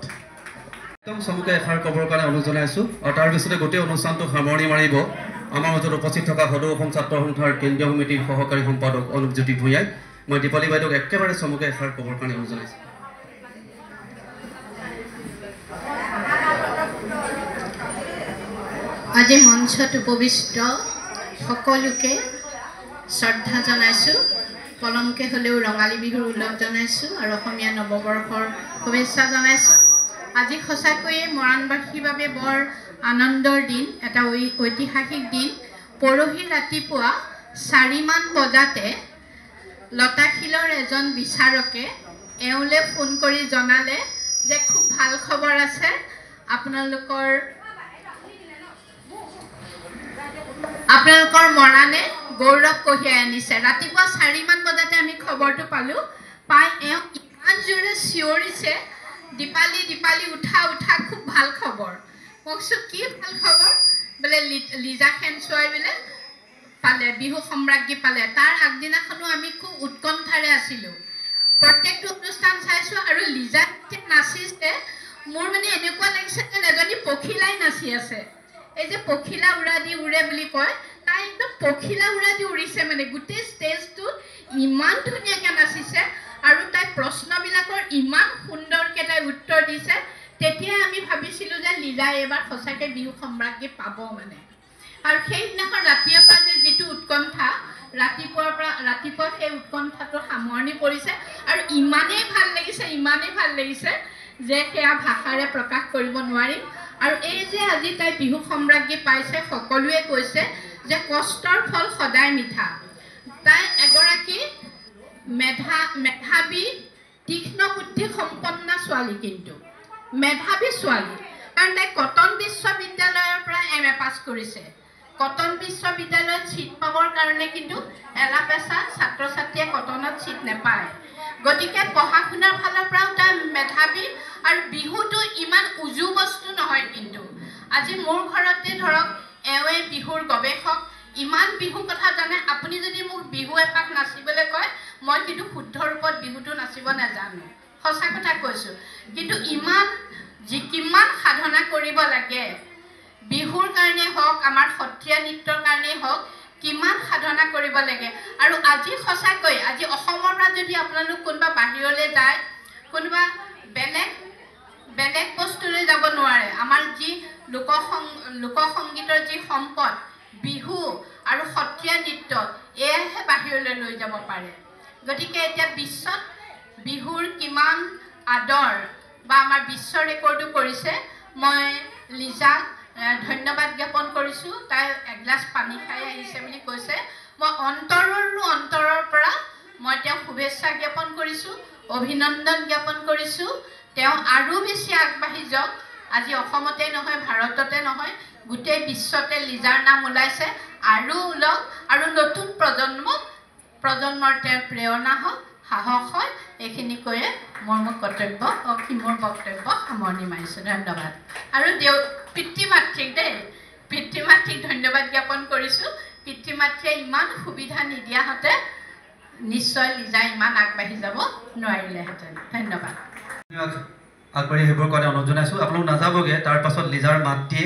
একদম চমুকে এষাৰ ক'বৰ কাৰণে অনুৰোধ জনাইছোঁ আৰু তাৰ পিছতে গোটেই অনুষ্ঠানটো সামৰণি মাৰিব আমাৰ মাজত উপস্থিত থকা সদৌ অসম ছাত্ৰ সন্থাৰ কেন্দ্ৰীয় সমিতিৰ সহকাৰী সম্পাদক অনুপজ্যোতি ভূঞাই। মই দীপালী বাইদেউক একেবাৰে চমুকে এষাৰ ক'বৰ কাৰণে অনুৰোধ জনাইছোঁ। আজি মঞ্চত উপবিষ্ট সকলোকে শ্ৰদ্ধা জনাইছোঁ। পলমকৈ হ'লেও ৰঙালী বিহুৰ ওলগ জনাইছোঁ আৰু অসমীয়া নৱবৰ্ষৰ শুভেচ্ছা জনাইছোঁ। আজি সঁচাকৈয়ে মৰাণবাসীৰ বাবে বৰ আনন্দৰ দিন, এটা ঐতিহাসিক দিন। পৰহি ৰাতিপুৱা 4মান বজাতে লতাশিলৰ এজন বিচাৰকে এওঁলৈ ফোন কৰি জনালে যে খুব ভাল খবৰ আছে, আপোনালোকৰ মৰাণে গৌৰৱ কঢ়িয়াই আনিছে। ৰাতিপুৱা 4মান বজাতে আমি খবৰটো পালোঁ। পাই এওঁ ইমান জোৰে চিঞৰিছে, দীপালী দীপালী উঠা উঠা, খুব ভাল খবৰ। মই কৈছোঁ কি ভাল খবৰ? বোলে লিজা খেনচোৱাই বোলে পালে, বিহু সম্ৰাজ্ঞী পালে। তাৰ আগদিনাখনো আমি খুব উৎকণ্ঠাৰে আছিলোঁ, প্ৰত্যেকটো অনুষ্ঠান চাইছোঁ। আৰু লিজা নাচিছে, মোৰ মানে এনেকুৱা লাগিছে যেন এজনী পখিলাই নাচি আছে। এই যে পখিলা উৰা দি উৰে বুলি কয়, তাই একদম পখিলা উৰা দি উৰিছে, মানে গোটেই ষ্টেজটোত ইমান ধুনীয়াকৈ নাচিছে আৰু তাই প্ৰশ্নবিলাকৰ ইমান সুন্দৰকৈ তাই উত্তৰ দিছে। তেতিয়াই আমি ভাবিছিলোঁ যে লিজাই এইবাৰ সঁচাকৈ বিহু সম্ৰাজ্ঞী পাব মানে। আৰু সেইদিনাখন ৰাতিপুৱা যে যিটো উৎকণ্ঠা, ৰাতিপুৱা সেই উৎকণ্ঠাটো সামৰণি পৰিছে আৰু ইমানেই ভাল লাগিছে যে সেয়া ভাষাৰে প্ৰকাশ কৰিব নোৱাৰিম। আৰু এই যে আজি তাই বিহু সম্ৰাজ্ঞী পাইছে, সকলোৱে কৈছে যে কষ্টৰ ফল সদায় মিঠা। তাই এগৰাকী মেধাৱী তীক্ষ্ণ বুদ্ধি সম্পন্ন ছোৱালী, কিন্তু মেধাৱী ছোৱালী। কাৰণ তাই কটন বিশ্ববিদ্যালয়ৰ পৰা MA পাছ কৰিছে। কটন বিশ্ববিদ্যালয়ত ছিট পাবৰ কাৰণে কিন্তু এলাপেচা ছাত্ৰ ছাত্ৰীয়ে কটনত ছিট নাপায়। গতিকে পঢ়া শুনাৰ ফালৰ পৰাও তাই মেধাৱী। আৰু বিহুটো ইমান উজু বস্তু নহয়, কিন্তু আজি মোৰ ঘৰতে ধৰক এওঁৱে বিহুৰ গৱেষক, ইমান বিহু কথা জানে। আপুনি যদি মোক বিহু এপাক নাচিবলৈ কয়, মই কিন্তু শুদ্ধ ৰূপত বিহুটো নাচিব নাজানো, সঁচা কথা কৈছোঁ। কিন্তু কিমান সাধনা কৰিব লাগে বিহুৰ কাৰণে হওক, আমাৰ সত্ৰীয়া নৃত্যৰ কাৰণেই হওক, কিমান সাধনা কৰিব লাগে। আৰু আজি সঁচাকৈ আজি অসমৰ পৰা যদি আপোনালোক কোনোবা বাহিৰলৈ যায়, কোনোবা বেলেগ বস্তুলৈ যাব নোৱাৰে। আমাৰ যি লোকসংগীতৰ যি সম্পদ, বিহু আৰু সত্ৰীয়া নৃত্য, এয়াহে বাহিৰলৈ লৈ যাব পাৰে। গতিকে এতিয়া বিশ্বত বিহুৰ কিমান আদৰ বা আমাৰ বিশ্ব ৰেকৰ্ডো কৰিছে। মই লিজাক ধন্যবাদ জ্ঞাপন কৰিছোঁ। তাই এগিলাচ পানী খাই আহিছে বুলি কৈছে। মই অন্তৰৰ পৰা মই তেওঁক শুভেচ্ছা জ্ঞাপন কৰিছোঁ, অভিনন্দন জ্ঞাপন কৰিছোঁ। তেওঁ আৰু বেছি আগবাঢ়ি যাওক। আজি অসমতে নহয়, ভাৰততে নহয়, গোটেই বিশ্বতে লিজাৰ নাম ওলাইছে, আৰু ওলক। আৰু নতুন প্ৰজন্মৰ তেওঁৰ প্ৰেৰণা হওক, সাহস হয়। এইখিনি কৈয়ে মোৰ বক্তব্য সামৰণি মাৰিছোঁ। ধন্যবাদ। আৰু পিতৃ মাতৃক ধন্যবাদ জ্ঞাপন কৰিছোঁ। পিতৃ মাতৃয়ে ইমান সুবিধা নিদিয়াহঁতে নিশ্চয় লিজা ইমান আগবাঢ়ি যাব নোৱাৰিলেহেঁতেন। ধন্যবাদ। আগবাঢ়ি আহিবৰ কাৰণে অনুৰোধ জনাইছোঁ। আপোনালোক নাযাবগৈ, তাৰ পাছত লিজাৰ মাতৃয়ে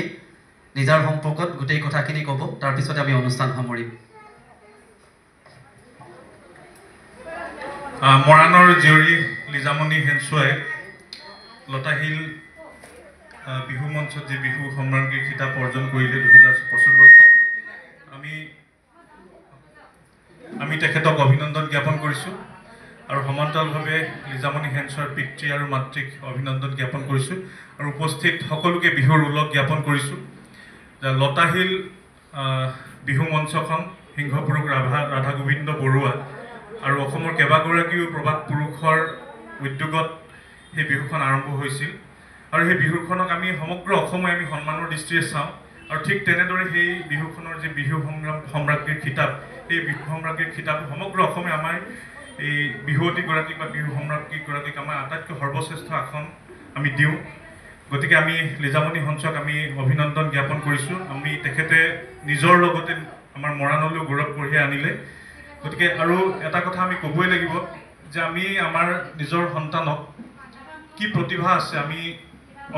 লিজাৰ সম্পৰ্কত গোটেই কথাখিনি ক'ব, তাৰপিছতে আমি অনুষ্ঠান সামৰিম। মৰাণৰ জীয়ৰী লিজামণি হেনচোৱাই লতাশিল বিহু মঞ্চত যি বিহু সম্ৰাজ্ঞীৰ খিতাপ অৰ্জন কৰিলে 2025 বৰ্ষত, আমি তেখেতক অভিনন্দন জ্ঞাপন কৰিছোঁ। আৰু সমান্তৰালভাৱে লিজামণি হেনচোৱাৰ পিতৃ আৰু মাতৃক অভিনন্দন জ্ঞাপন কৰিছোঁ। আৰু উপস্থিত সকলোকে বিহুৰ ওলগ জ্ঞাপন কৰিছোঁ। লতাশিল বিহু মঞ্চখন সিংহপুৰুষ ৰাধা গোবিন্দ বৰুৱা আৰু অসমৰ কেইবাগৰাকীও প্ৰবাদ পুৰুষৰ উদ্যোগত সেই বিহুখন আৰম্ভ হৈছিল। আৰু সেই বিহুখনক আমি সমগ্ৰ অসমে আমি সন্মানৰ দৃষ্টিৰে চাওঁ। আৰু ঠিক তেনেদৰে সেই বিহুখনৰ যি বিহু সম্ৰাজ্ঞীৰ খিতাপ, সেই বিহু সম্ৰাজ্ঞীৰ খিতাপ সমগ্ৰ অসমে আমাৰ এই বিহুৱতীগৰাকীক বা বিহু সম্ৰাজ্ঞীগৰাকীক আমাৰ আটাইতকৈ সৰ্বশ্ৰেষ্ঠ আসন আমি দিওঁ। গতিকে আমি লিজামণি হঞ্চক আমি অভিনন্দন জ্ঞাপন কৰিছোঁ। আমি তেখেতে নিজৰ লগতে আমাৰ মৰাণলৈও গৌৰৱ কঢ়িয়াই আনিলে। গতিকে আৰু এটা কথা আমি ক'বই লাগিব যে আমি আমাৰ নিজৰ সন্তানক কি প্ৰতিভা আছে আমি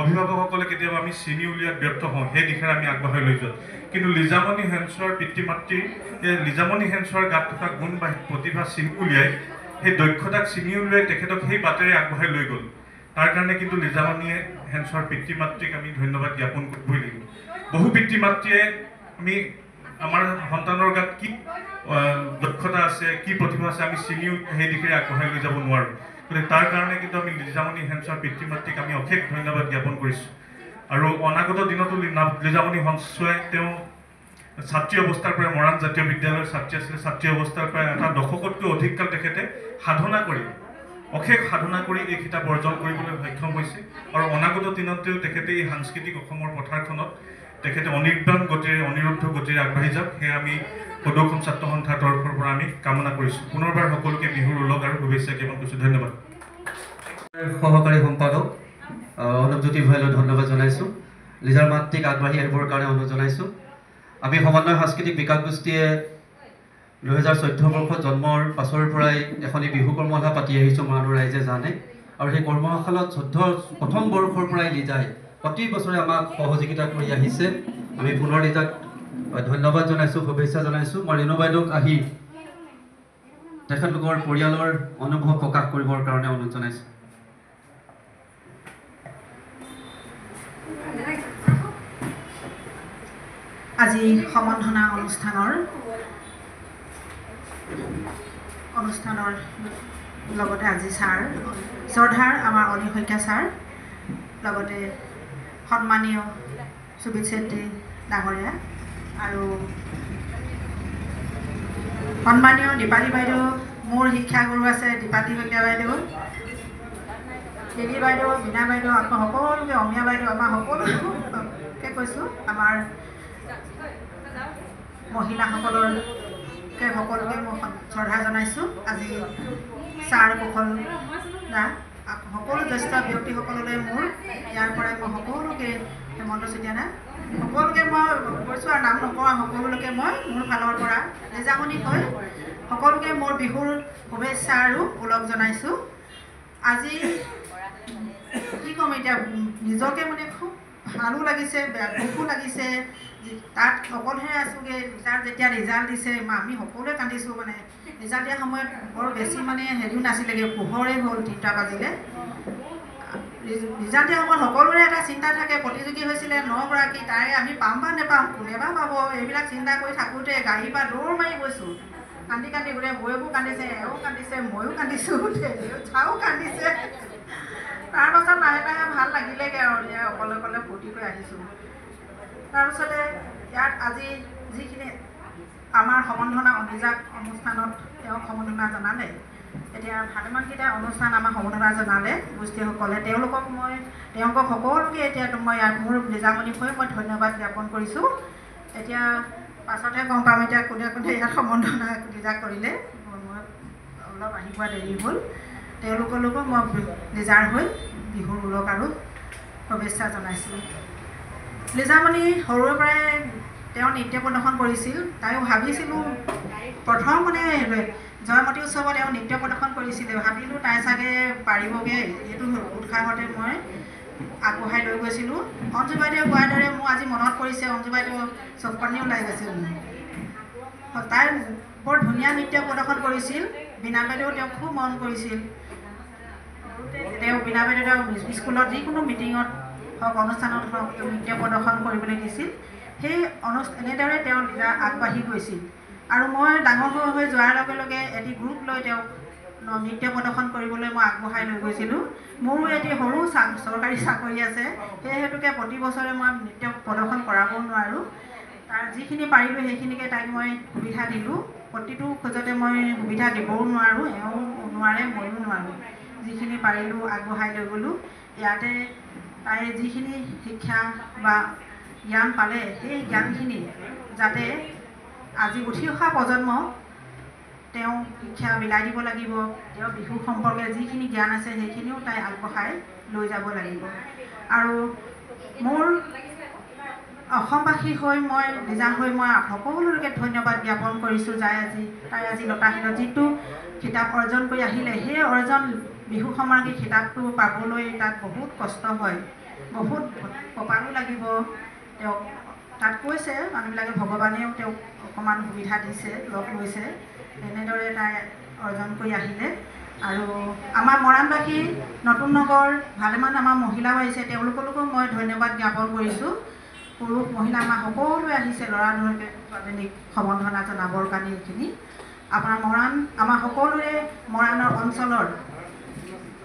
অভিভাৱকসকলে কেতিয়াবা আমি চিনি উলিয়াত ব্যৰ্থ হওঁ, সেই দিশেৰে আমি আগবঢ়াই লৈ যাওঁ। কিন্তু লিজামণি হেঞ্চৰ পিতৃ মাতৃ লিজামণি হেঞ্চৰ গাত থকা গুণ বা প্ৰতিভা চিনি উলিয়াই সেই দক্ষতাক চিনি উলিয়াই তেখেতক সেই বাটেৰে আগবঢ়াই লৈ গ'ল। তাৰ কাৰণে কিন্তু লিজামণি হেঞ্চৰ পিতৃ মাতৃক আমি ধন্যবাদ জ্ঞাপন কৰিবই লাগিব। বহু পিতৃ মাতৃয়ে আমি আমাৰ সন্তানৰ গাত কি দক্ষতা আছে কি প্ৰতিভা আছে আমি চিনিও সেই দিশেৰে আগবঢ়াই লৈ যাব নোৱাৰোঁ। গতিকে তাৰ কাৰণে কিন্তু আমি লিজামণি হেঞ্চৰ পিতৃ মাতৃক আমি অশেষ ধন্যবাদ জ্ঞাপন কৰিছোঁ। আৰু অনাগত দিনতো লিজামণি হেঞ্চই তেওঁ ছাত্ৰী অৱস্থাৰ পৰা মৰাণ জাতীয় বিদ্যালয়ৰ ছাত্ৰী আছিলে। ছাত্ৰী অৱস্থাৰ পৰা এটা দশকতকৈ অধিক কাল তেখেতে সাধনা কৰি অশেষ সাধনা কৰি এই খিতাপ অৰ্জন কৰিবলৈ সক্ষম হৈছে। আৰু অনাগত দিনতেও তেখেতে এই সাংস্কৃতিক অসমৰ পথাৰখনত তেখেতে অনিৰ্বাণ গতিৰে অনিৰুদ্ধ গতিৰে আগবাঢ়ি যাওক, সেয়া আমি সদৌখন ছাত্ৰ সন্থাৰ তৰফৰ পৰা আমি কামনা কৰিছোঁ। পুনৰবাৰ সকলোকে বিহুৰ ওলগ আৰু শুভেচ্ছা জ্ঞাপন কৰিছোঁ। ধন্যবাদ। সহকাৰী সম্পাদক অনুপজ্যোতি ভূঞালৈ ধন্যবাদ জনাইছোঁ। লিজাৰ মাতৃক আগবাঢ়ি আহিবৰ কাৰণে অনুৰোধ জনাইছোঁ। আমি সমন্বয় সাংস্কৃতিক বিকাশ গোষ্ঠীয়ে 2014 বৰ্ষত জন্মৰ পাছৰ পৰাই এখনি বিহু কৰ্মশালা পাতি আহিছোঁ, মৰাণৰ ৰাইজে জানে। আৰু সেই কৰ্মশালাত 14 প্ৰথম বৰ্ষৰ পৰাই লিজাই প্ৰতি বছৰে আমাক সহযোগিতা কৰি আহিছে। আমি পুনৰ লিজাক ধন্যবাদ জনাইছোঁ, শুভেচ্ছা জনাইছোঁ। মই ৰেণু বাইদেউক আহি তেখেতলোকৰ পৰিয়ালৰ অনুভৱ প্ৰকাশ কৰিবৰ কাৰণে অনুৰোধ জনাইছোঁ। আজি সম্বৰ্ধনা অনুষ্ঠানৰ লগতে আজি ছাৰ শ্ৰদ্ধাৰ আমাৰ অনিল শইকীয়া ছাৰ, লগতে সন্মানীয় সুবিত চেত্ৰী ডাঙৰীয়া আৰু সন্মানীয় দীপালী বাইদেউ, মোৰ শিক্ষাগুৰু আছে দীপালী শইকীয়া বাইদেউ, কেলি বাইদেউ, মীনা বাইদেউ, আকৌ সকলোকে অমীয়া বাইদেউ, আমাৰ সকলোকে কৈছোঁ। আমাৰ মহিলাসকলকে সকলোকে মই শ্ৰদ্ধা জনাইছোঁ। আজি ছাৰ কুশল দা সকলো জ্যেষ্ঠ ব্যক্তিসকললৈ মোৰ ইয়াৰ পৰাই মই সকলোকে হেমন্ত চেতিয়া দা সকলোকে মই কৈছোঁ আৰু নাম নকওঁ, সকলোকে মই মোৰ ফালৰ পৰা লিজামণি কৈ সকলোকে মোৰ বিহুৰ শুভেচ্ছা আৰু ওলগ জনাইছোঁ। আজি কি ক'ম এতিয়া, নিজকে মানে খুব ভালো লাগিছে, দুখো লাগিছে। তাত অকলহে আছোঁগৈ। তাৰ যেতিয়া ৰিজাল্ট দিছে আমি সকলোৱে কান্দিছোঁ। মানে ৰিজাল্ট দিয়া সময়ত বৰ বেছি মানে হেৰিও নাছিলেগৈ, পোহৰে হ'ল 3টা বাজিলে। ৰিজাল্ট দিয়া সময়ত সকলোৰে এটা চিন্তা থাকে, প্ৰতিযোগী হৈছিলে 9গৰাকী, তাৰে আমি পাম বা নেপাম, কোনে বা পাব, এইবিলাক চিন্তা কৰি থাকোঁতে গাড়ীৰ পৰা দৌৰ মাৰি গৈছোঁ। কান্দি কান্দি গোটেই বৌয়েকো কান্দিছে, এওঁ কান্দিছে, ময়ো কান্দিছোঁ, চাও কান্দিছে। তাৰপাছত লাহে লাহে ভাল লাগিলেগৈ আৰু অকলে অকলে ফূৰ্তি কৰি আহিছোঁ। তাৰপিছতে ইয়াত আজি যিখিনি আমাৰ সম্বৰ্ধনা অভিযান অনুষ্ঠানত তেওঁক সম্বৰ্ধনা জনালে, এতিয়া ভালেমানকেইটা অনুষ্ঠান আমাৰ সম্বৰ্ধনা জনালে গোষ্ঠীসকলে, তেওঁলোকক সকলোকে এতিয়া মই ইয়াত মোৰ লিজামণি হৈ মই ধন্যবাদ জ্ঞাপন কৰিছোঁ। এতিয়া পাছতহে গম পাম এতিয়া কোনে কোনে ইয়াত সম্বৰ্ধনা লিজা কৰিলে। মই অলপ আহি পোৱা দেৰি হ'ল। তেওঁলোকলৈকো মই লিজাৰ হৈ বিহুৰ ওলগ আৰু শুভেচ্ছা জনাইছোঁ। লিজামণি সৰুৰে পৰাই তেওঁ নৃত্য প্ৰদৰ্শন কৰিছিল। তাইও ভাবিছিলোঁ প্ৰথম মানে জয়মতী উৎসৱত তেওঁ নৃত্য প্ৰদৰ্শন কৰিছিলে, ভাবিলোঁ তাই চাগে পাৰিবগৈ, এইটো উৎসাহতে মই আগবঢ়াই লৈ গৈছিলোঁ। অঞ্জু বাইদেৱে কোৱাৰ দৰে মোৰ আজি মনত পৰিছে, অঞ্জু বাইদেউ চকুপানী ওলাই গৈছিল মোৰ। তাই বৰ ধুনীয়া নৃত্য প্ৰদৰ্শন কৰিছিল। বীণা বাইদেৱেও তেওঁক খুব মন কৰিছিল। তেওঁ বীণা বাইদেউ স্কুলত যিকোনো মিটিঙত হওক অনুষ্ঠানত হওক নৃত্য প্ৰদৰ্শন কৰিবলৈ দিছিল। সেই এনেদৰে তেওঁ আগবাঢ়ি গৈছিল। আৰু মই ডাঙৰ হৈ যোৱাৰ লগে লগে এটি গ্ৰুপ লৈ তেওঁক নৃত্য প্ৰদৰ্শন কৰিবলৈ মই আগবঢ়াই লৈ গৈছিলোঁ। মোৰো এটি সৰু চৰকাৰী চাকৰি আছে, সেই হেতুকে প্ৰতি বছৰে মই নৃত্য প্ৰদৰ্শন কৰাব নোৱাৰোঁ। তাৰ যিখিনি পাৰিলোঁ সেইখিনিকে তাইক মই সুবিধা দিলোঁ। প্ৰতিটো খোজতে মই সুবিধা দিবও নোৱাৰোঁ, এওঁ নোৱাৰে, ময়ো নোৱাৰোঁ। যিখিনি পাৰিলোঁ আগবঢ়াই লৈ গ'লোঁ। ইয়াতে তাই যিখিনি শিক্ষা বা জ্ঞান পালে সেই জ্ঞানখিনি যাতে আজি উঠি অহা প্ৰজন্মক তেওঁ শিক্ষা বিলাই দিব লাগিব তেওঁ বিহু সম্পৰ্কে যিখিনি জ্ঞান আছে সেইখিনিও তাই আগবঢ়াই লৈ যাব লাগিব আৰু মোৰ অসমবাসী হৈ মই নিজা হৈ মই সকলোকে ধন্যবাদ জ্ঞাপন কৰিছোঁ তাই আজি লতাশিলত যিটো কিতাপ অৰ্জন কৰি আহিলে সেই অৰ্জন বিহু সমাগী কিতাপটো পাবলৈ তাত বহুত কষ্ট হয় বহুত কপালো লাগিব তেওঁক তাত কৈছে মানুহবিলাকে ভগৱানেও তেওঁক অকণমান সুবিধা দিছে লগ লৈছে এনেদৰে তাই অৰ্জন কৰি আহিলে আৰু আমাৰ মৰাণবাসী নতুন নগৰ ভালেমান আমাৰ মহিলাও আহিছে তেওঁলোকলৈকো মই ধন্যবাদ জ্ঞাপন কৰিছোঁ পুৰুষ মহিলা আমাৰ সকলোৱে আহিছে ল'ৰা ছোৱালীক সম্বৰ্ধনা জনাবৰ কাৰণে এইখিনি আপোনাৰ মৰাণ আমাৰ সকলোৰে মৰাণৰ অঞ্চলৰ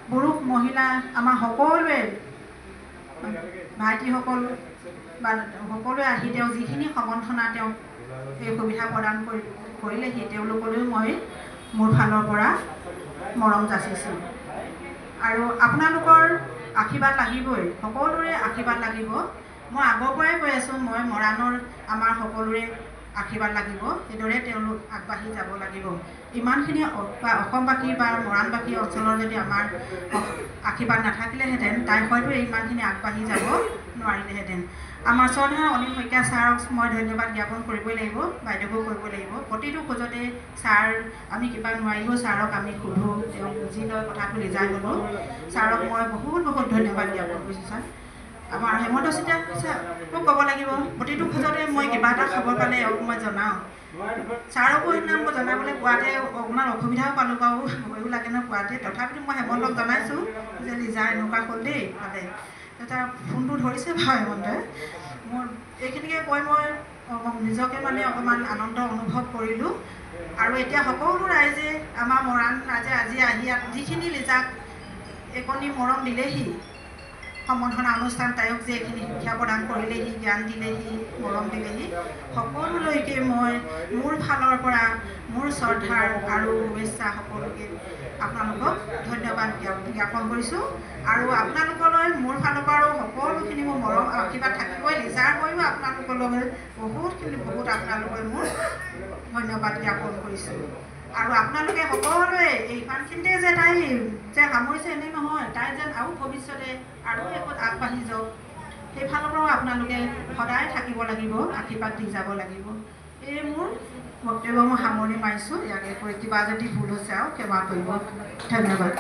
পুৰুষ মহিলা আমাৰ সকলোৱে ভাইটিসকল বা সকলোৱে আহি তেওঁ যিখিনি সম্বৰ্ধনা তেওঁক এই সুবিধা প্ৰদান কৰিলেহি তেওঁলোকলৈও মই মোৰ ফালৰ পৰা মৰম যাচিছোঁ আৰু আপোনালোকৰ আশীৰ্বাদ লাগিবই সকলোৰে আশীৰ্বাদ লাগিব মই আগৰ পৰাই কৈ আছোঁ মই মৰাণৰ আমাৰ সকলোৰে আশীৰ্বাদ লাগিব সেইদৰে তেওঁলোক আগবাঢ়ি যাব লাগিব ইমানখিনি অসমবাসী বা মৰাণবাসী অঞ্চলৰ যদি আমাৰ আশীৰ্বাদ নাথাকিলেহেঁতেন তাই হয়তো ইমানখিনি আগবাঢ়ি যাব নোৱাৰিলেহেঁতেন আমাৰ শ্ৰদ্ধা অনিল শইকীয়া ছাৰক মই ধন্যবাদ জ্ঞাপন কৰিবই লাগিব বাইদেউকো কৰিব লাগিব প্ৰতিটো খোজতে ছাৰ আমি কিবা নোৱাৰিব ছাৰক আমি সোধোঁ তেওঁ বুজি লয় কথাটো ৰিজাই গ'লোঁ ছাৰক মই বহুত বহুত ধন্যবাদ জ্ঞাপন কৰিছোঁ ছাৰ আমাৰ হেমন্ত চিতাক ক'ব লাগিব প্ৰতিটো খোজতে মই কিবা এটা খবৰ পালে মই জনাওঁ ছাৰকো সেইদিনা মই জনাবলৈ পোৱাতে অকণমান অসুবিধাও পালোঁ বাৰু ভয়ো লাগে ন পোৱাতে তথাপিতো মই হেমন্তক জনাইছোঁ যে লিজা এনেকুৱা হ'ল দেই ভালে এটা ফোনটো ধৰিছে বাৰু হেমন্তই মোৰ এইখিনিকে কৈ মই নিজকে মানে অকণমান আনন্দ অনুভৱ কৰিলোঁ আৰু এতিয়া সকলো ৰাইজে আমাৰ মৰাণ ৰাইজে আজি আহি ইয়াত যিখিনি লিজাক একনি মৰম দিলেহি সম্বৰ্ধনা অনুষ্ঠান তাইক যে এইখিনি শিক্ষা প্ৰদান কৰিলেহি জ্ঞান দিলেহি মৰম দিলেহি সকলোলৈকে মই মোৰ ফালৰ পৰা মোৰ শ্ৰদ্ধাৰ আৰু শুভেচ্ছা সকলোকে আপোনালোকক ধন্যবাদ জ্ঞাপন কৰিছোঁ আৰু আপোনালোকলৈ মোৰ ফালৰ পৰাও সকলোখিনি মোৰ মৰম আশীৰ্বাদ থাকিবই লিজাৰ হৈও আপোনালোকলৈ বহুত আপোনালোকে মোৰ ধন্যবাদ জ্ঞাপন কৰিছোঁ আৰু আপোনালোকে সকলোৱে এইখিনিতে যে তাই যে সামৰিছে এনেই নহয় তাই যেন আৰু ভৱিষ্যতে আৰু একোত আগবাঢ়ি যাওক সেইফালৰ পৰাও আপোনালোকে সদায় থাকিব লাগিব আশীৰ্বাদ দি যাব লাগিব এই মোৰ বক্তব্য মই সামৰণি মাৰিছোঁ ইয়াকে কৈ কিবা যদি ভুল হৈছে আৰু ক্ষমা কৰিব ধন্যবাদ